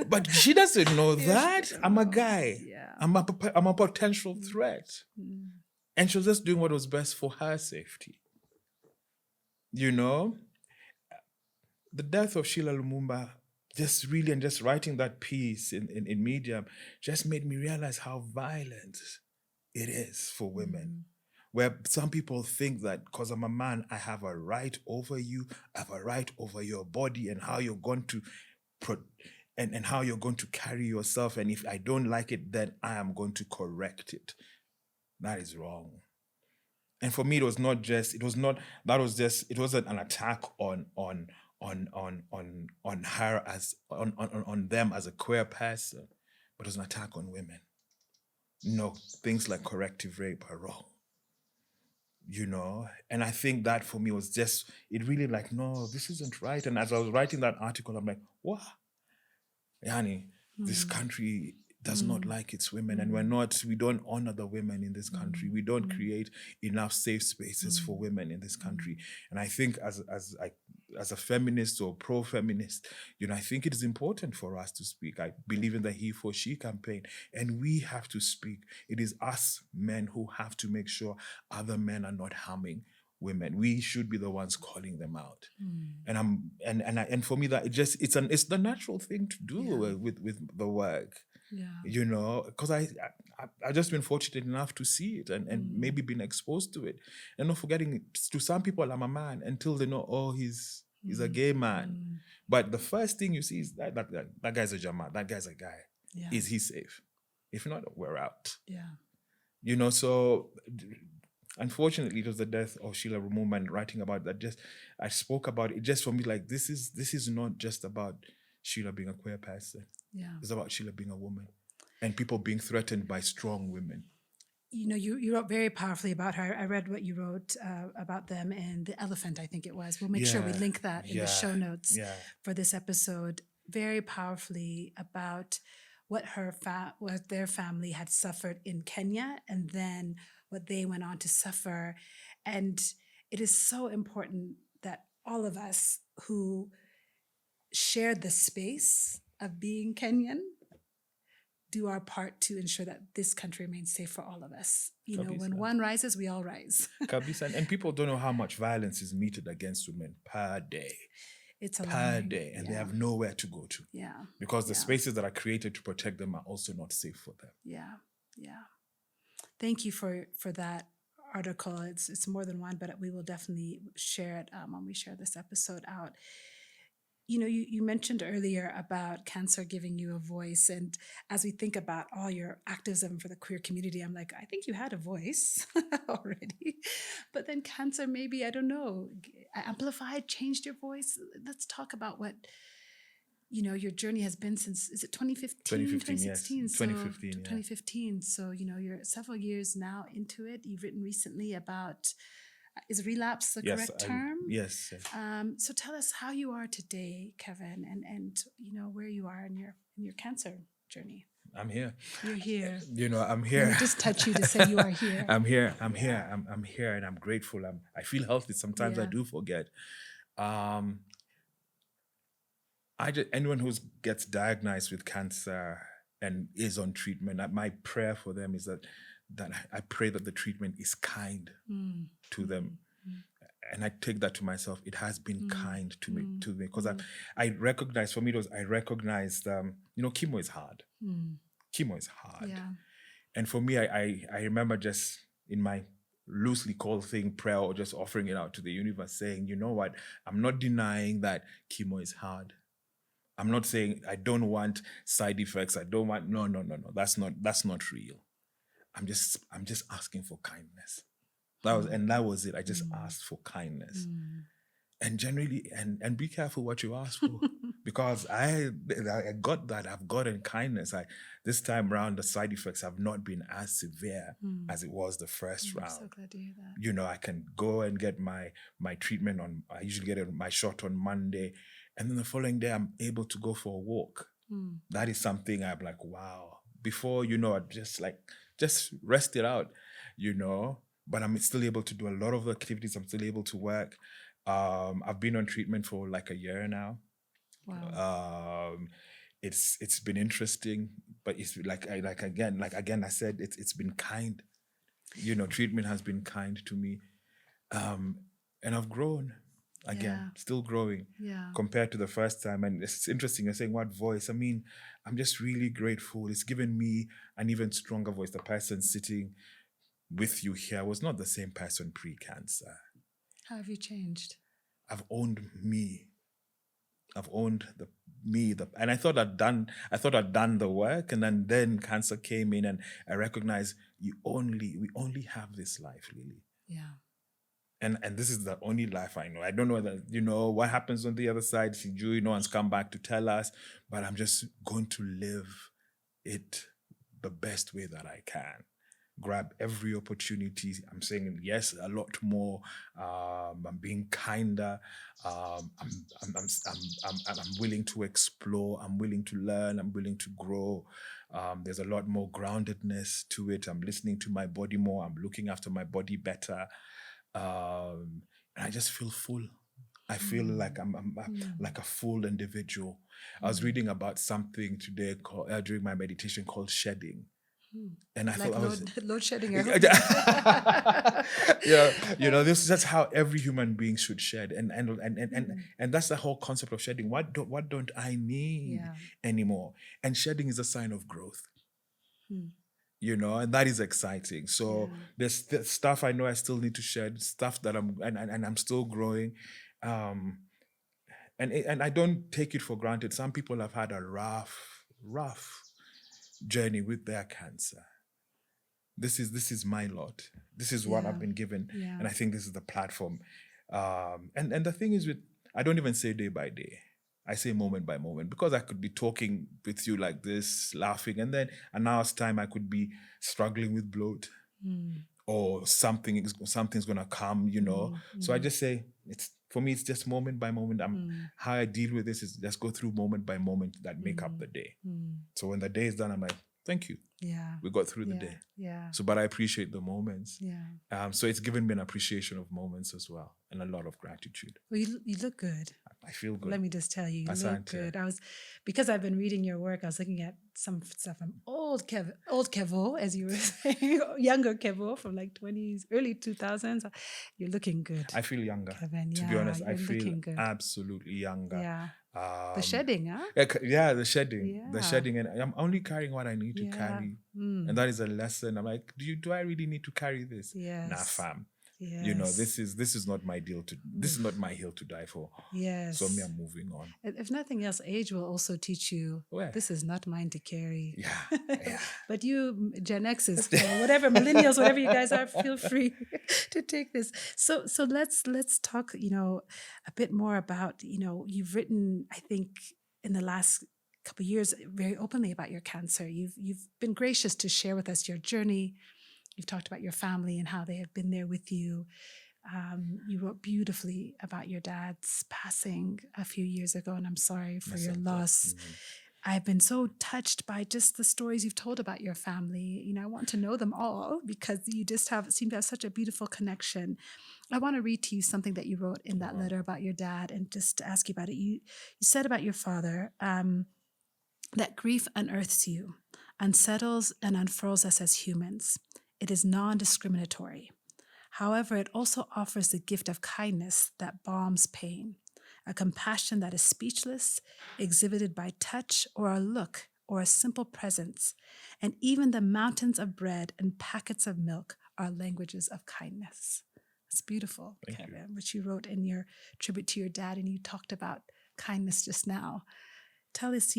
But she doesn't know that. I'm a guy. Yeah. I'm a potential threat. And she was just doing what was best for her safety. The death of Sheila Lumumba, just writing that piece in Medium just made me realize how violent it is for women. Where some people think that because I'm a man, I have a right over you, I have a right over your body and how you're going to and how you're going to carry yourself. And if I don't like it, then I am going to correct it. That is wrong. And for me, it wasn't an attack on her as on them as a queer person, but it was an attack on women. Things like corrective rape are wrong. And I think that for me was just, it really like, no, this isn't right. And as I was writing that article, I'm like, what? Yani, this country does not like its women, and we don't honor the women in this country. We don't create enough safe spaces for women in this country. And I think as a feminist or pro-feminist, I think it is important for us to speak. I believe in the He for She campaign, and we have to speak. It is us men who have to make sure other men are not harming women. We should be the ones calling them out. And for me, that it's the natural thing to do with the work. Yeah. Because I've just been fortunate enough to see it and maybe been exposed to it. And not forgetting, to some people, I'm a man until they know, oh, he's a gay man. But the first thing you see is that guy's a Jama, that guy's a guy. Yeah. Is he safe? If not, we're out. Yeah. So unfortunately, it was the death of Sheila Lumumba, and writing about that, I spoke about it just for me, like, this is not just about Sheila being a queer person. Yeah. It's about Sheila being a woman and people being threatened by strong women. You know, you wrote very powerfully about her. I read what you wrote about them in The Elephant, I think it was. We'll make sure we link that in the show notes for this episode. Very powerfully about what what their family had suffered in Kenya and then what they went on to suffer. And it is so important that all of us who shared the space of being Kenyan do our part to ensure that this country remains safe for all of us. You know, when one rises, we all rise. Kabisa. And people don't know how much violence is meted against women per day. It's per day, and they have nowhere to go to. Yeah. Because the spaces that are created to protect them are also not safe for them. Yeah. Yeah. Thank you for that article. It's more than one, but we will definitely share it when we share this episode out. You know, you mentioned earlier about cancer giving you a voice. And as we think about all your activism for the queer community, I'm like, I think you had a voice already. But then cancer maybe, I don't know, amplified, changed your voice. Let's talk about what, you know, your journey has been since, is it 2015? 2016? Yes. 2015, 2015. So, you know, you're several years now into it. You've written recently about... Is relapse the correct term? Yes. So tell us how you are today, Kevin, and you know where you are in your cancer journey. I'm here. You're here. You know, I'm here. Let me just touch you to say you are here. I'm here, and I'm grateful. I feel healthy. Sometimes I do forget. Anyone who gets diagnosed with cancer and is on treatment, my prayer for them is that I pray that the treatment is kind to them. And I take that to myself. It has been kind to me because I recognize, for me, I recognized, you know, chemo is hard. Chemo is hard. Yeah. And for me, I remember just in my loosely called thing, prayer, or just offering it out to the universe, saying, you know what, I'm not denying that chemo is hard. I'm not saying I don't want side effects. I don't want, no. That's not real. I'm just asking for kindness. That was it. I just asked for kindness. And generally, and be careful what you ask for. Because I got that. I've gotten kindness. This time around, the side effects have not been as severe as it was the first round. I'm so glad to hear that. You know, I can go and get my treatment I usually get my shot on Monday. And then the following day, I'm able to go for a walk. That is something I'm like, wow. Before, you know, I'd just rest it out, you know, but I'm still able to do a lot of activities. I'm still able to work. I've been on treatment for like a year now. Wow. It's been interesting, but it's like again, I said, it's been kind. You know, treatment has been kind to me. And I've grown again, still growing compared to the first time. And it's interesting, you're saying what voice? I mean, I'm just really grateful. It's given me an even stronger voice. The person sitting with you here was not the same person pre-cancer. How have you changed? I've owned me. I've owned and I thought I'd done the work, and then cancer came in, and I recognized we only have this life, Lily. Yeah. And this is the only life I know. I don't know that, you know, what happens on the other side. No one's come back to tell us, but I'm just going to live it the best way that I can. Grab every opportunity. I'm saying yes a lot more. I'm being kinder. I'm willing to explore. I'm willing to learn. I'm willing to grow. There's a lot more groundedness to it. I'm listening to my body more. I'm looking after my body better. And I just feel full. I feel like I'm like a full individual. I was reading about something today during my meditation called shedding. And I thought load shedding. Yeah, you know, that's how every human being should shed, and that's the whole concept of shedding. What don't I need anymore? And shedding is a sign of growth. You know, and that is exciting. So there's stuff I know I still need to shed, stuff that I'm still growing, and I don't take it for granted. Some people have had a rough journey with their cancer. This is my lot. This is what I've been given, and I think this is the platform. And the thing is, I don't even say day by day. I say moment by moment, because I could be talking with you like this, laughing, and then an hour's time I could be struggling with bloat, or something's gonna come, So I just say, for me, it's just moment by moment. How I deal with this is just go through moment by moment that make up the day. So when the day is done, I'm like, thank you. Yeah. We got through the day. Yeah. So, but I appreciate the moments. Yeah. So it's given me an appreciation of moments as well, and a lot of gratitude. Well, you look good. I feel good. Let me just tell you, you look Asante. good. Because I've been reading your work, I was looking at some stuff from old Kevo, as you were saying, younger Kevo from like 20s, early 2000s. You're looking good. I feel younger. Kevin, to be honest, I you're feel looking good. absolutely younger. Yeah. The shedding, huh? Yeah, the shedding. Yeah. The shedding. And I'm only carrying what I need to carry. And that is a lesson. I'm like, do I really need to carry this? Yes. Nah, fam. Yes. This is not my deal this is not my hill to die for. Yes. So I'm moving on. If nothing else, age will also teach you, this is not mine to carry. Yeah. But you, Gen Xers, whatever, millennials, whatever you guys are, feel free to take this. So let's talk, a bit more about, you've written, I think, in the last couple of years very openly about your cancer. You've been gracious to share with us your journey. You've talked about your family and how they have been there with you. You wrote beautifully about your dad's passing a few years ago, and I'm sorry for your loss. I've been so touched by just the stories you've told about your family. I want to know them all because you just seem to have such a beautiful connection. I want to read to you something that you wrote in that letter about your dad, and just to ask you about it. You said about your father that grief unearths you, unsettles and unfurls us as humans. It is non-discriminatory. However, it also offers the gift of kindness that balms pain, a compassion that is speechless, exhibited by touch or a look or a simple presence. And even the mountains of bread and packets of milk are languages of kindness. It's beautiful, Kevin, which you wrote in your tribute to your dad, and you talked about kindness just now. Tell us,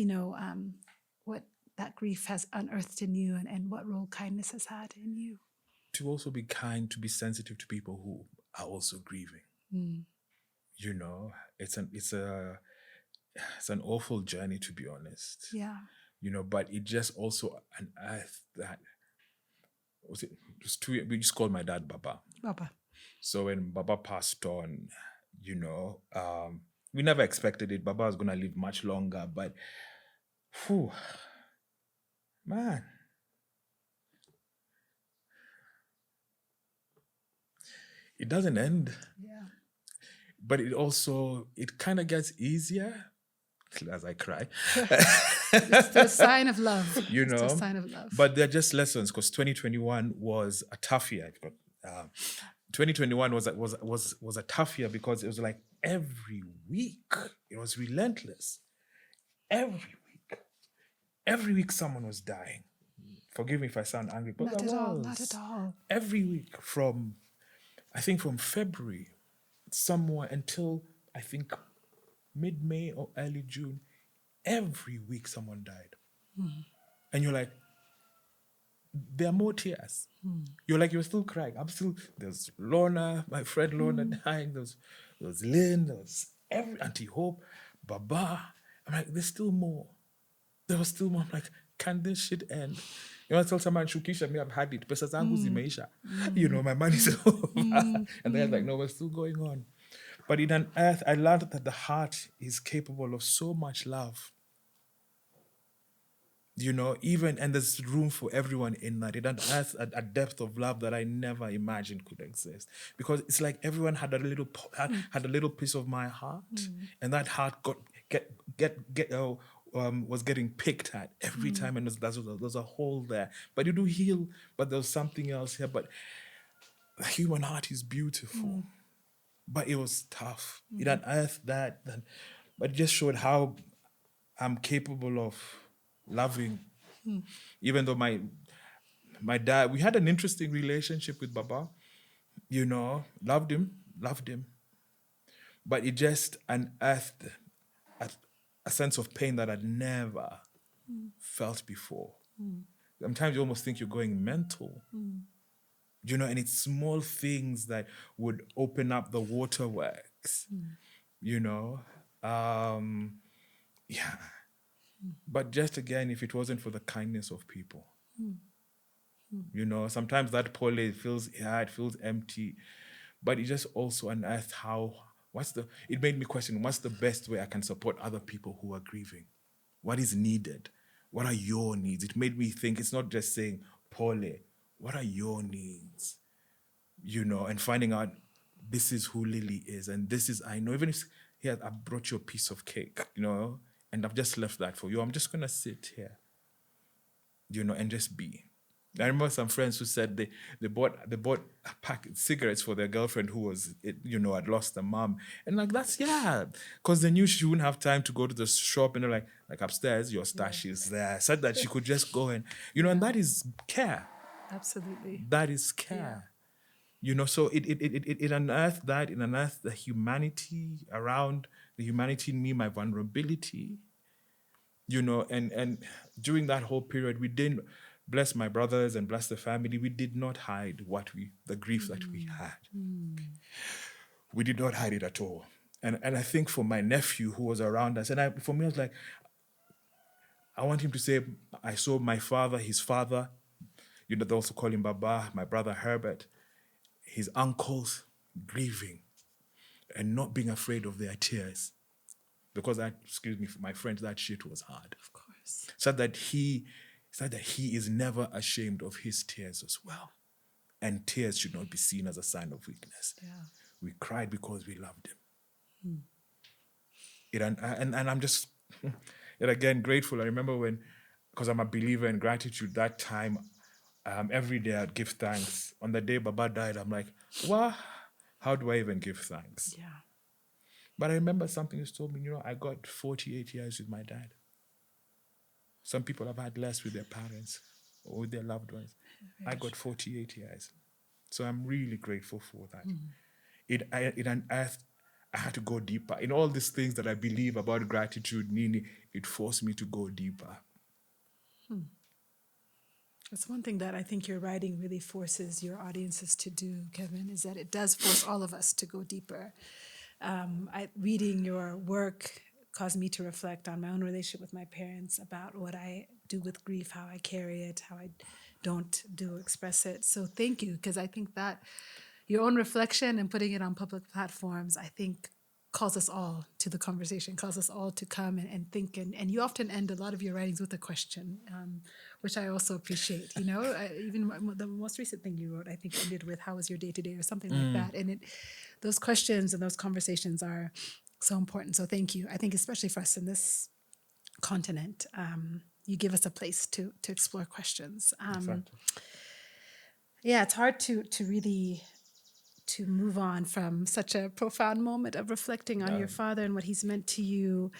what that grief has unearthed in you, and what role kindness has had in you. To also be kind, to be sensitive to people who are also grieving. It's an awful journey, to be honest. Yeah. But it just also unearthed that. We just called my dad Baba. Baba. So when Baba passed on, we never expected it. Baba was gonna live much longer, but man, it doesn't end. Yeah. But it kind of gets easier as I cry. It's the sign of love. It's the sign of love. But they're just lessons, because 2021 was a tough year. 2021 was a tough year because it was like every week. It was relentless. Every week someone was dying. Forgive me if I sound angry, but not at all. Every week from February somewhere until I think mid-May or early June, every week someone died. And you're like, there are more tears. You're still crying. There's Lorna, my friend Lorna dying. There's Lynn, there's Auntie Hope, Baba. I'm like, there's still more. There was still more. I'm like, can this shit end? I tell someone, Shukisha, me, I've had it. Pesa zangu zimeisha. My money's over. And they're like, no, we're still going on. But in an earth, I learned that the heart is capable of so much love. And there's room for everyone in that. It unearths a depth of love that I never imagined could exist. Because it's like everyone had a little piece of my heart, and that heart was getting picked at every time, and there's a hole there. But you do heal, but there's something else here. But the human heart is beautiful. But it was tough. It unearthed that. But it just showed how I'm capable of loving. Even though my dad, we had an interesting relationship with Baba. Loved him. But it just unearthed a sense of pain that I'd never felt before. Sometimes you almost think you're going mental. And it's small things that would open up the waterworks. Yeah. But just again, if it wasn't for the kindness of people, you know, sometimes that pole feels, yeah, it feels empty, but it just also unearthed it made me question, what's the best way I can support other people who are grieving? What is needed? What are your needs? It made me think, it's not just saying, Pole, what are your needs? You know, and finding out this is who Lilly is, and this is, I know, even if, here, I brought you a piece of cake, you know, and I've just left that for you. I'm just going to sit here, you know, and just be. I remember some friends who said they bought a pack of cigarettes for their girlfriend who was, you know, had lost a mom. And like, that's, yeah, because they knew she wouldn't have time to go to the shop, and they're like upstairs, your stash is there. Said that she could just go and, you know, and that is care. Absolutely. That is care. You know, so it unearthed that, it unearthed the humanity around, the humanity in me, my vulnerability, you know, and during that whole period, we didn't, bless my brothers and bless the family, we did not hide the grief that we had. We did not hide it at all. And I think for my nephew who was around us, and for me, I was like, I want him to say, I saw my father, his father, you know, they also call him Baba, my brother Herbert, his uncles grieving and not being afraid of their tears. Because that, excuse me, my friends, that shit was hard. Of course. So that he is never ashamed of his tears as well. And tears should not be seen as a sign of weakness. Yeah. We cried because we loved him. And I'm just, yet again, grateful. I remember when, because I'm a believer in gratitude, that time, every day I'd give thanks. On the day Baba died, I'm like, wow, how do I even give thanks? Yeah. But I remember something you told me, you know, I got 48 years with my dad. Some people have had less with their parents or with their loved ones. I got 48 years. So I'm really grateful for that. It unearthed, I had to go deeper. In all these things that I believe about gratitude, Nini, it forced me to go deeper. That's one thing that I think your writing really forces your audiences to do, Kevin, is that it does force all of us to go deeper. Reading your work caused me to reflect on my own relationship with my parents, about what I do with grief, how I carry it, how I don't express it. So thank you, because I think that your own reflection and putting it on public platforms, I think, calls us all to the conversation, calls us all to come and think. And you often end a lot of your writings with a question, which I also appreciate. You know, even the most recent thing you wrote, I think, ended with, how was your day today, or something like that. And those questions and those conversations are so important. So thank you. I think especially for us in this continent, you give us a place to explore questions. Exactly. Yeah, it's hard to really to move on from such a profound moment of reflecting on your father and what he's meant to you.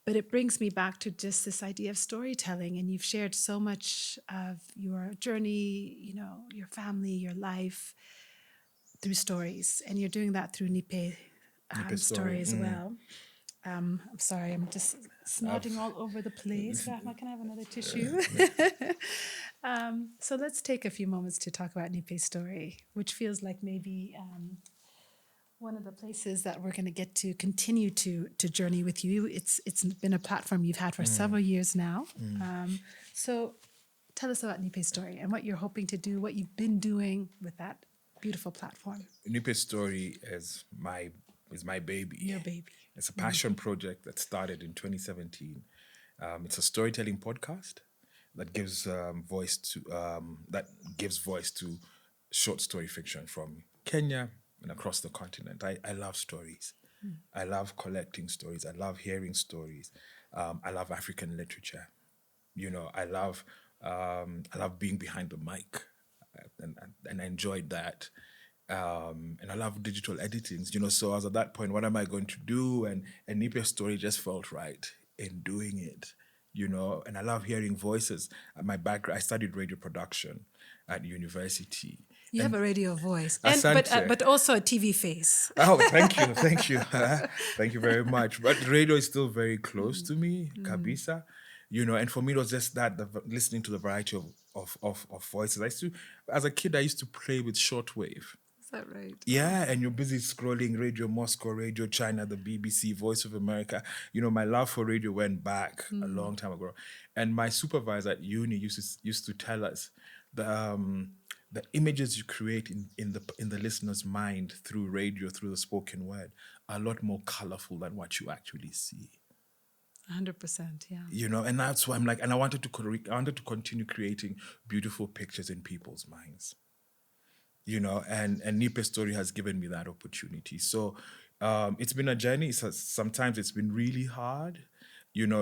But it brings me back to just this idea of storytelling. And you've shared so much of your journey, you know, your family, your life through stories. And you're doing that through Nipe Story as well. I'm sorry, I'm just snotting all over the place. Rahma, can I have another tissue? So let's take a few moments to talk about Nipe Story, which feels like maybe one of the places that we're going to get to continue to journey with you. It's been a platform you've had for several years now. So tell us about Nipe Story and what you're hoping to do, what you've been doing with that beautiful platform. Nipe Story is my baby. Your baby. It's a passion project that started in 2017. It's a storytelling podcast that gives voice to short story fiction from Kenya and across the continent. I love stories. I love collecting stories. I love hearing stories. I love African literature. You know, I love being behind the mic, and I enjoyed that. And I love digital editing, you know, so I was at that point, what am I going to do? And Nipe Story just felt right in doing it, you know, and I love hearing voices. My background, I studied radio production at university. You have a radio voice, Asante. but also a TV face. Oh, thank you. Thank you very much. But radio is still very close to me, kabisa, you know, and for me, it was just that, listening to the variety of voices. As a kid, I used to play with shortwave. Is that right? Yeah, and you're busy scrolling Radio Moscow, Radio China, the BBC, Voice of America. My love for radio went back a long time ago. And my supervisor at uni used to tell us the images you create in the listener's mind through radio, through the spoken word, are a lot more colorful than what you actually see. 100%, yeah. And that's why I'm like, and I wanted to continue creating beautiful pictures in people's minds. And Nipe Story has given me that opportunity. So it's been a journey. Sometimes it's been really hard,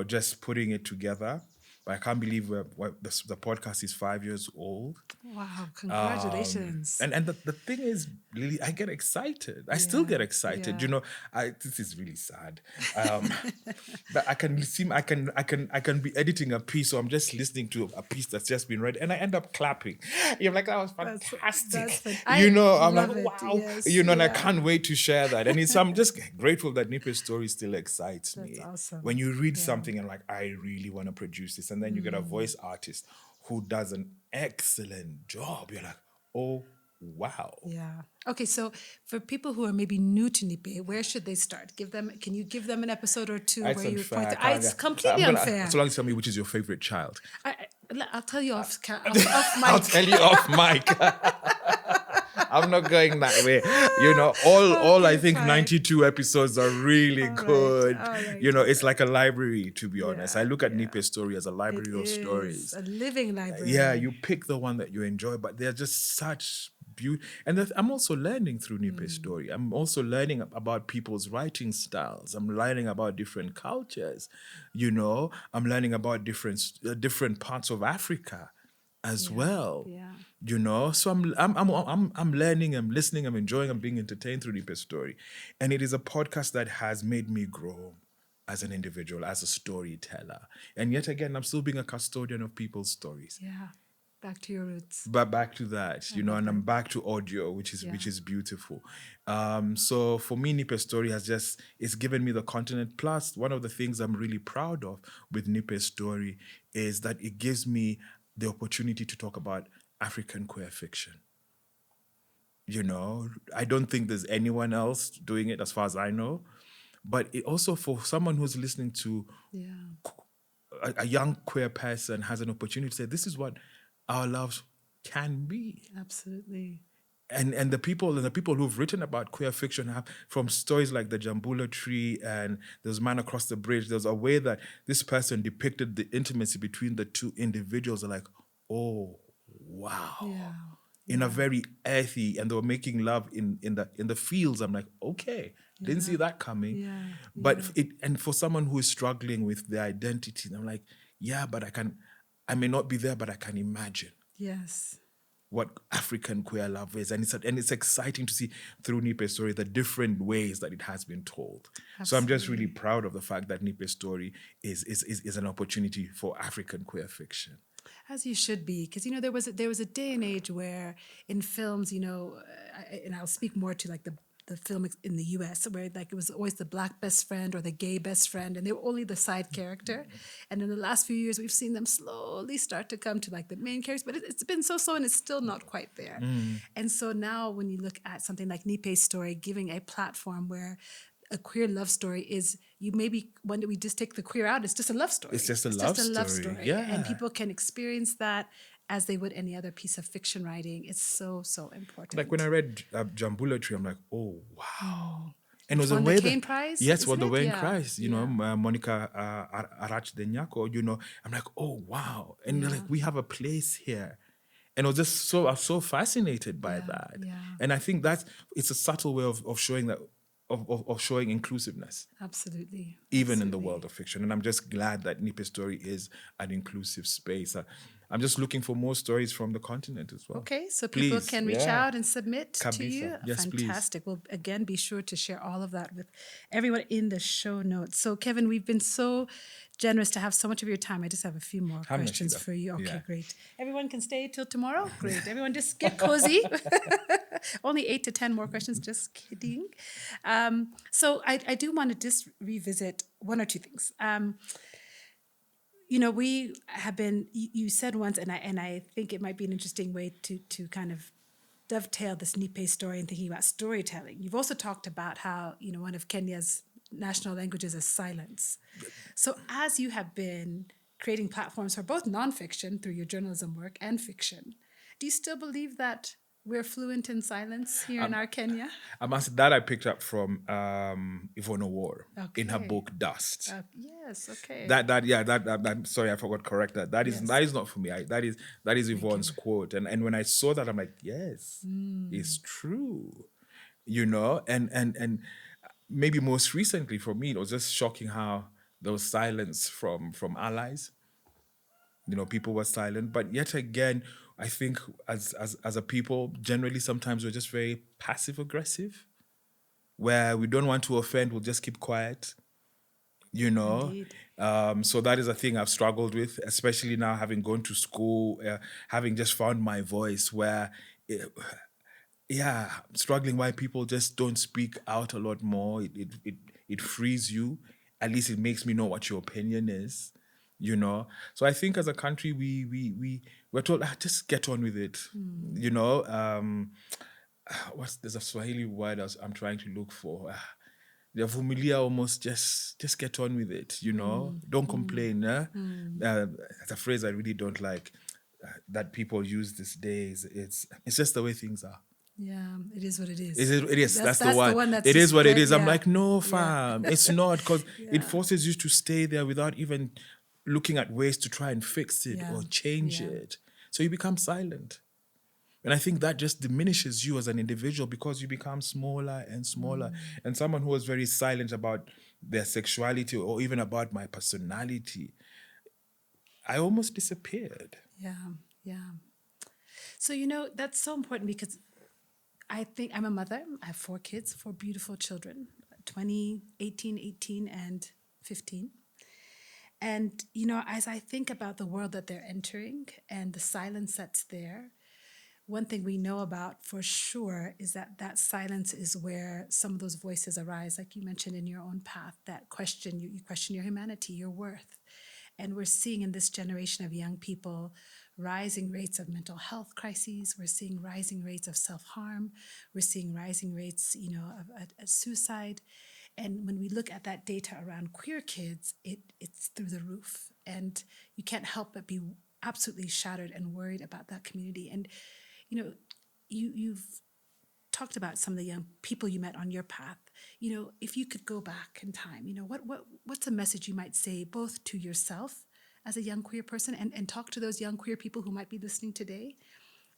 just putting it together. But I can't believe the podcast is 5 years old. Wow, congratulations. And the thing is, Lily, I get excited. I still get excited. This is really sad. That I can be editing a piece, so I'm just listening to a piece that's just been read, and I end up clapping. You're like, that was fantastic. I'm like, wow. Yes, and I can't wait to share that. And I'm just grateful that Nipe Story still excites me. That's awesome. When you read something and like, I really want to produce this, and then you get a voice artist who does an excellent job. You're like, oh, wow. Yeah. Okay, so for people who are maybe new to Nipe, where should they start? Can you give them an episode or two It's where you unfair. point? It's completely unfair. So long as you tell me which is your favorite child. I'll tell you off mic. I'll tell you off mic. I'm not going that way. I think fine. 92 episodes are really good. All right. It's like a library, to be honest. I look at yeah. Nipe Story as a library of stories. A living library. Yeah, you pick the one that you enjoy, but they're just such beauty. And I'm also learning through Nipe Story. I'm also learning about people's writing styles. I'm learning about different cultures. I'm learning about different parts of Africa as well. Yeah. So I'm learning, I'm listening, I'm enjoying, I'm being entertained through Nipe Story. And it is a podcast that has made me grow as an individual, as a storyteller. And yet again, I'm still being a custodian of people's stories. Yeah. Back to your roots. But back to that, and I'm back to audio, which is beautiful. So for me, Nipe Story it's given me the continent. Plus, one of the things I'm really proud of with Nipe Story is that it gives me the opportunity to talk about African queer fiction. I don't think there's anyone else doing it as far as I know. But it also, for someone who's listening to a young queer person, has an opportunity to say, this is what our love can be. Absolutely. And the people who've written about queer fiction have, from stories like the Jambula Tree and there's Man Across the Bridge, there's a way that this person depicted the intimacy between the two individuals. Are like, oh, wow. Yeah. In a very earthy, and they were making love in the fields. I'm like, okay, didn't see that coming. Yeah. But and for someone who is struggling with their identity, I'm like, yeah, but I may not be there, but I can imagine. Yes. What African queer love is. And it's exciting to see through Nipe Story the different ways that it has been told. Absolutely. So I'm just really proud of the fact that Nipe Story is an opportunity for African queer fiction. As you should be, because there was a day and age where in films, and I'll speak more to like the film in the US, where like it was always the black best friend or the gay best friend, and they were only the side character. And in the last few years, we've seen them slowly start to come to like the main characters, but it's been so and it's still not quite there. And so now when you look at something like Nipe Story, giving a platform where a queer love story is, when do we just take the queer out? It's just a love story. It's just a love story. Yeah. And people can experience that as they would any other piece of fiction writing. It's so, so important. Like when I read Jambula Tree, I'm like, oh, wow. And it was won a way the Kane Prize? Yes, Isn't won the it? Wayne Yeah. Prize. Monica Arach Denyako, I'm like, oh, wow. And they're like, we have a place here. And I was just I was so fascinated by that. Yeah. And I think it's a subtle way of showing that, of showing inclusiveness. Absolutely. Even in the world of fiction. And I'm just glad that Nipe Story is an inclusive space. I'm just looking for more stories from the continent as well. Okay, so people Please, can reach out and submit to Kabisa. you. Yes, Fantastic. We'll again be sure to share all of that with everyone in the show notes. So Kevin, we've been so generous to have so much of your time. I just have a few more questions Hamnashida. for you. Okay, Yeah. great. Everyone can stay till tomorrow? Great. Everyone just get cozy. Only 8 to 10 more questions, just kidding. So I do want to just revisit one or two things. We have been, you said once, and I think it might be an interesting way to kind of dovetail this Nipe story and thinking about storytelling. You've also talked about how, one of Kenya's national languages is silence. So as you have been creating platforms for both nonfiction through your journalism work and fiction, do you still believe that we're fluent in silence here in our Kenya? That I picked up from Yvonne Awar in her Okay. book Dust. Yes, okay. I'm sorry, I forgot to correct that. That is not for me. That is Yvonne's quote. And when I saw that, I'm like, yes, it's true. And maybe most recently for me, it was just shocking how there was silence from allies. People were silent. But yet again, I think as a people, generally sometimes we're just very passive aggressive, where we don't want to offend, we'll just keep quiet. Indeed. So that is a thing I've struggled with, especially now having gone to school, having just found my voice, where I'm struggling why people just don't speak out a lot more. It frees you. At least it makes me know what your opinion is. So I think as a country we're told, just get on with it. There's a Swahili word I'm trying to look for. The vumilia, almost just get on with it. Don't complain. That's a phrase I really don't like that people use these days. It's just the way things are. Yeah, it is what it is. It is. That's the one. It is what it is. I'm like, no, fam, it's not, because it forces you to stay there without even looking at ways to try and fix it or change it. So you become silent. And I think that just diminishes you as an individual, because you become smaller and smaller. And someone who was very silent about their sexuality or even about my personality, I almost disappeared. Yeah. So, that's so important, because I think I'm a mother. I have 4 kids, 4 beautiful children, 20, 18, and 15. And, as I think about the world that they're entering and the silence that's there, one thing we know about for sure is that silence is where some of those voices arise, like you mentioned in your own path, that you question your humanity, your worth. And we're seeing in this generation of young people rising rates of mental health crises. We're seeing rising rates of self-harm. We're seeing rising rates, of suicide. And when we look at that data around queer kids, it's through the roof. And you can't help but be absolutely shattered and worried about that community. And you've talked about some of the young people you met on your path. If you could go back in time, what's a message you might say both to yourself as a young queer person and talk to those young queer people who might be listening today,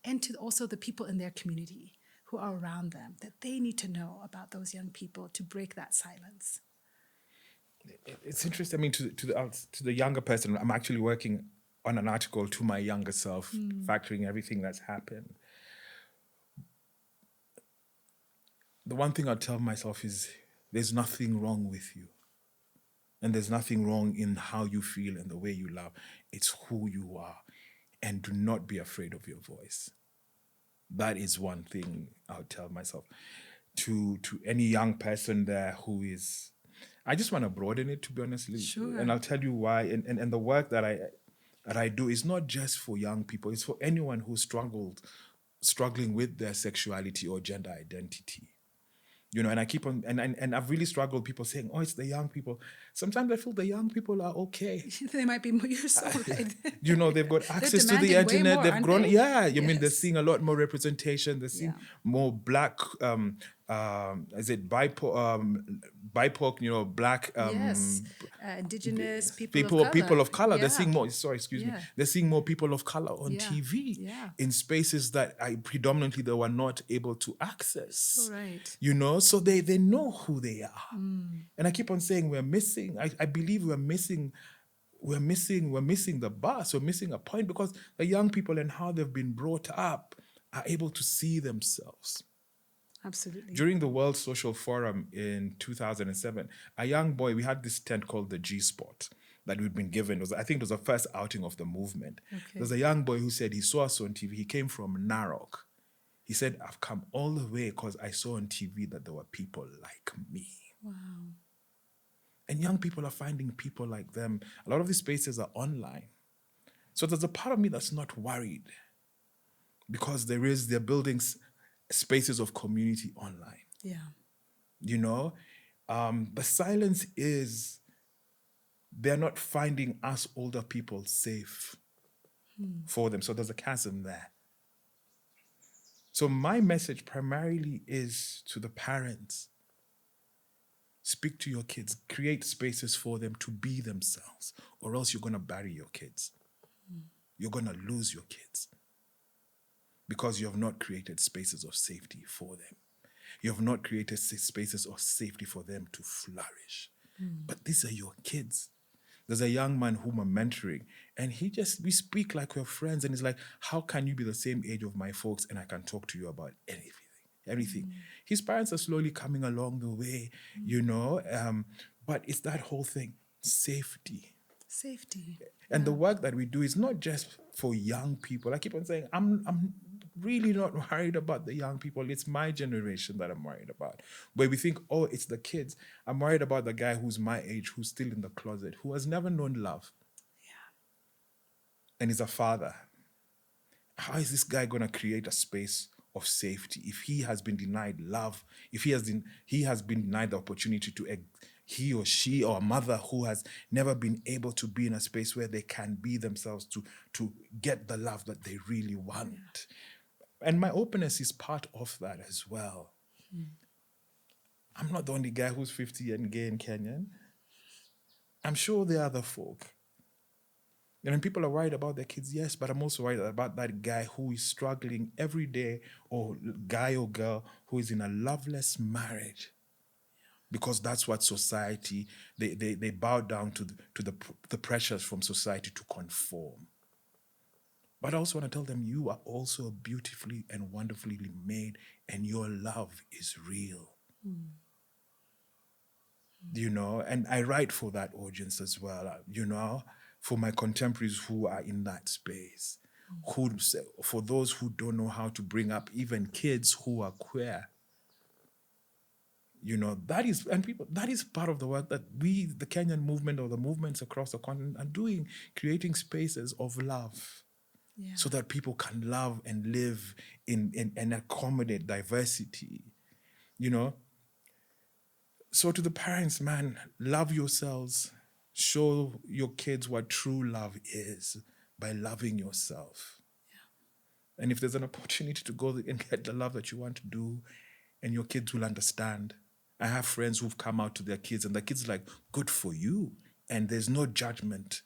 and to also the people in their community who are around them, that they need to know about those young people to break that silence? It's interesting. I mean, to the younger person, I'm actually working on an article to my younger self, factoring everything that's happened. The one thing I'll tell myself is there's nothing wrong with you. And there's nothing wrong in how you feel and the way you love. It's who you are. And do not be afraid of your voice. That is one thing I'll tell myself. To any young person there who is... I just want to broaden it, to be honest. Sure. And I'll tell you why. And the work that I do is not just for young people. It's for anyone who's struggling with their sexuality or gender identity. And I keep on, and I've really struggled, people saying, oh, it's the young people. Sometimes I feel the young people are okay. They might be more, you're so right. They've got access to the internet. More, they've grown. They? I mean, they're seeing a lot more representation. They're seeing more black, is it BIPOC, black, indigenous people of color. They're seeing more. They're seeing more people of color on TV in spaces that predominantly they were not able to access. So right. So they know who they are. And I keep on saying we're missing. I believe we're missing the bus. We're missing a point, because the young people and how they've been brought up are able to see themselves. Absolutely. During the World Social Forum in 2007, a young boy, we had this tent called the G-Spot that we'd been given. I think it was the first outing of the movement. Okay. There's a young boy who said he saw us on TV. He came from Narok. He said, I've come all the way because I saw on TV that there were people like me. Wow. And young people are finding people like them. A lot of these spaces are online. So there's a part of me that's not worried, because they're building spaces of community online. Yeah. You know, the silence is they're not finding us older people safe for them. So there's a chasm there. So my message primarily is to the parents. Speak to your kids, create spaces for them to be themselves, or else you're going to bury your kids. You're going to lose your kids because you have not created spaces of safety for them. You have not created spaces of safety for them to flourish. But these are your kids. There's a young man whom I'm mentoring, and we speak like we're friends, and he's like, how can you be the same age of my folks and I can talk to you about everything? His parents are slowly coming along the way, you know, but it's that whole thing, safety. And the work that we do is not just for young people. I keep on saying, I'm really not worried about the young people. It's my generation that I'm worried about. Where we think, oh, it's the kids. I'm worried about the guy who's my age, who's still in the closet, who has never known love. And is a father. How is this guy going to create a space of safety if he has been denied love, if he has been denied the opportunity to he or she or a mother who has never been able to be in a space where they can be themselves to get the love that they really want. And my openness is part of that as well. I'm not the only guy who's 50 and gay and Kenyan. I'm sure there are other folk. And when people are worried about their kids, yes, but I'm also worried about that guy who is struggling every day, or guy or girl who is in a loveless marriage. Because that's what society, they bow down to the pressures from society to conform. But I also want to tell them, you are also beautifully and wonderfully made, and your love is real. You know, and I write for that audience as well, you know, for my contemporaries who are in that space, for those who don't know how to bring up even kids who are queer. You know, that is part of the work that we, the Kenyan movement or the movements across the continent, are doing, creating spaces of love. So that people can love and live in and accommodate diversity, you know. So to the parents, man, love yourselves. Show your kids what true love is by loving yourself. And if there's an opportunity to go and get the love that you want to do, and your kids will understand. I have friends who've come out to their kids, and the kids are like, good for you. And there's no judgment.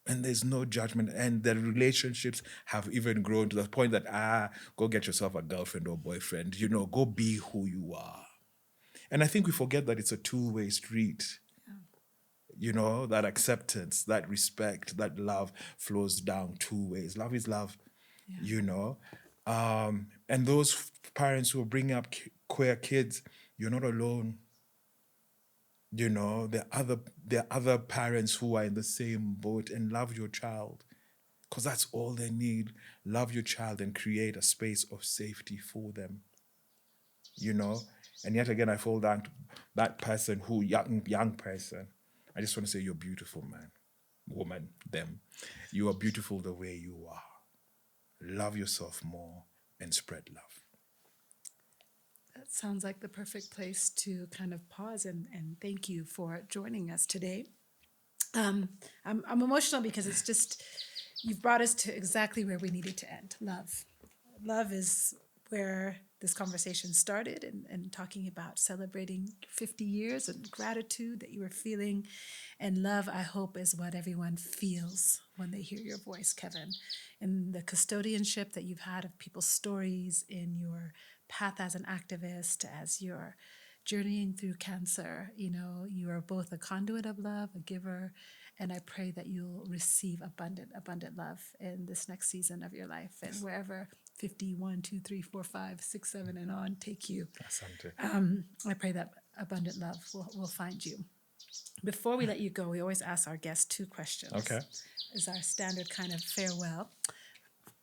And the relationships have even grown to the point that, go get yourself a girlfriend or boyfriend, you know, go be who you are. And I think we forget that it's a two-way street. You know, that acceptance, that respect, that love flows down two ways. Love is love, you know. And those parents who are bringing up queer kids, you're not alone. You know, there are other parents who are in the same boat, and love your child, because that's all they need. Love your child and create a space of safety for them. You know, and yet again, I fall down to that person young person. I just want to say, you're beautiful, man, woman, them. You are beautiful the way you are. Love yourself more and spread love. That sounds like the perfect place to kind of pause and thank you for joining us today. I'm emotional because it's just, you've brought us to exactly where we needed to end. Love. Love is where this conversation started, and talking about celebrating 50 years and gratitude that you were feeling. And love, I hope, is what everyone feels when they hear your voice, Kevin. And the custodianship that you've had of people's stories in your path as an activist, as you're journeying through cancer, you know, you are both a conduit of love, a giver, and I pray that you'll receive abundant love in this next season of your life, and wherever 51, 2, 3, 4, 5, 6, 7, and on take you. I pray that abundant love will find you. Before we let you go, we always ask our guests 2 questions. Okay. Is our standard kind of farewell.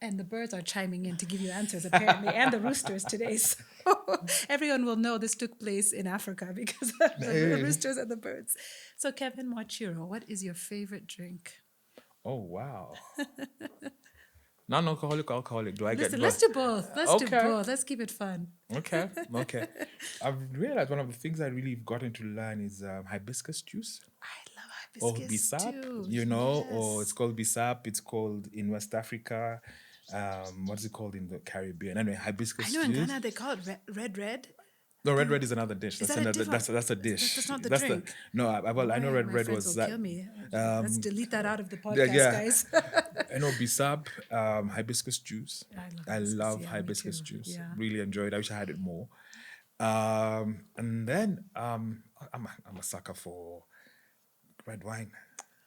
And the birds are chiming in to give you answers, apparently, and the roosters today. So everyone will know this took place in Africa because of the roosters and the birds. So Kevin Mwachiro, what is your favorite drink? Oh, wow. Non-alcoholic or alcoholic? Do I get Listen, both? let's do both. Let's do Okay. both. Let's keep it fun. Okay. I've realized one of the things I really gotten to learn is hibiscus juice. I love Or hibiscus bisap, too. or it's Yes. called bisap. It's called in West Africa. What's it called in the Caribbean? Anyway, hibiscus I know in juice. Ghana they call it red. No, red is another dish. Is That's that a another. different- That's a dish. That's not the That's drink. no. Well, I know My red friends was will that. kill me. Let's delete that out of the podcast, Yeah. guys. I know bisap, hibiscus juice. I love hibiscus. love Yeah, me hibiscus too. juice. Yeah. Really enjoyed it. I wish I had it more. And then I'm a sucker for red wine.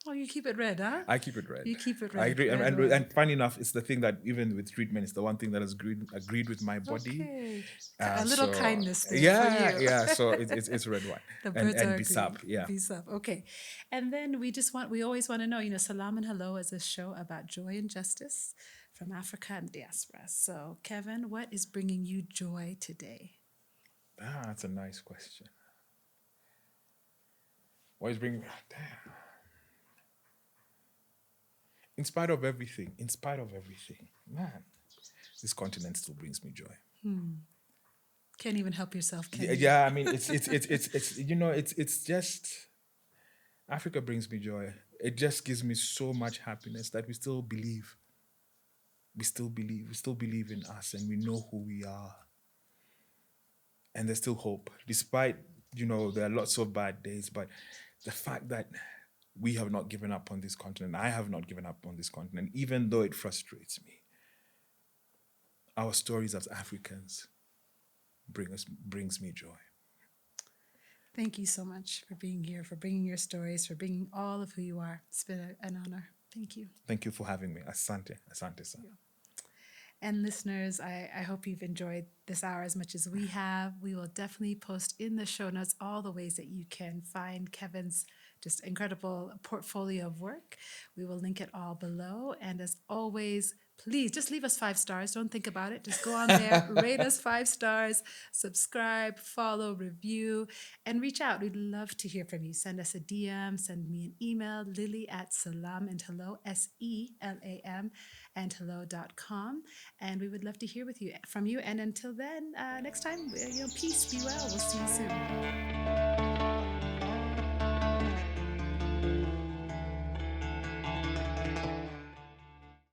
Oh, you keep it red, huh? I keep it red. You keep it I red. agree. Red And, wine. and funny enough, it's the thing that even with treatment, it's the one thing that has agreed with my body. Okay. A little kindness there Yeah, for you. yeah. So it's red wine. The and birds are bisap, green. yeah. Bisap. Okay. And then we always want to know, Salam and Hello is a show about joy and justice from Africa and diaspora. So, Kevin, what is bringing you joy today? That's a nice question. What is bringing? Damn. In spite of everything, man, this continent still brings me joy. Can't even help yourself, can you? Yeah, I mean, it's just Africa brings me joy. It just gives me so much happiness that we still believe. We still believe in us, and we know who we are. And there's still hope, despite there are lots of bad days, but the fact that we have not given up on this continent, I have not given up on this continent, even though it frustrates me. Our stories as Africans brings me joy. Thank you so much for being here, for bringing your stories, for bringing all of who you are. It's been an honor. Thank you. Thank you for having me. Asante, sir. And listeners, I hope you've enjoyed this hour as much as we have. We will definitely post in the show notes all the ways that you can find Kevin's just incredible portfolio of work. We will link it all below. And as always, please just leave us 5 stars. Don't think about it. Just go on there, rate us 5 stars, subscribe, follow, review, and reach out. We'd love to hear from you. Send us a DM, send me an email, lily@salam and hello, SELAM and hello.com. And we would love to hear from you. And until then, next time, peace, be well. We'll see you soon.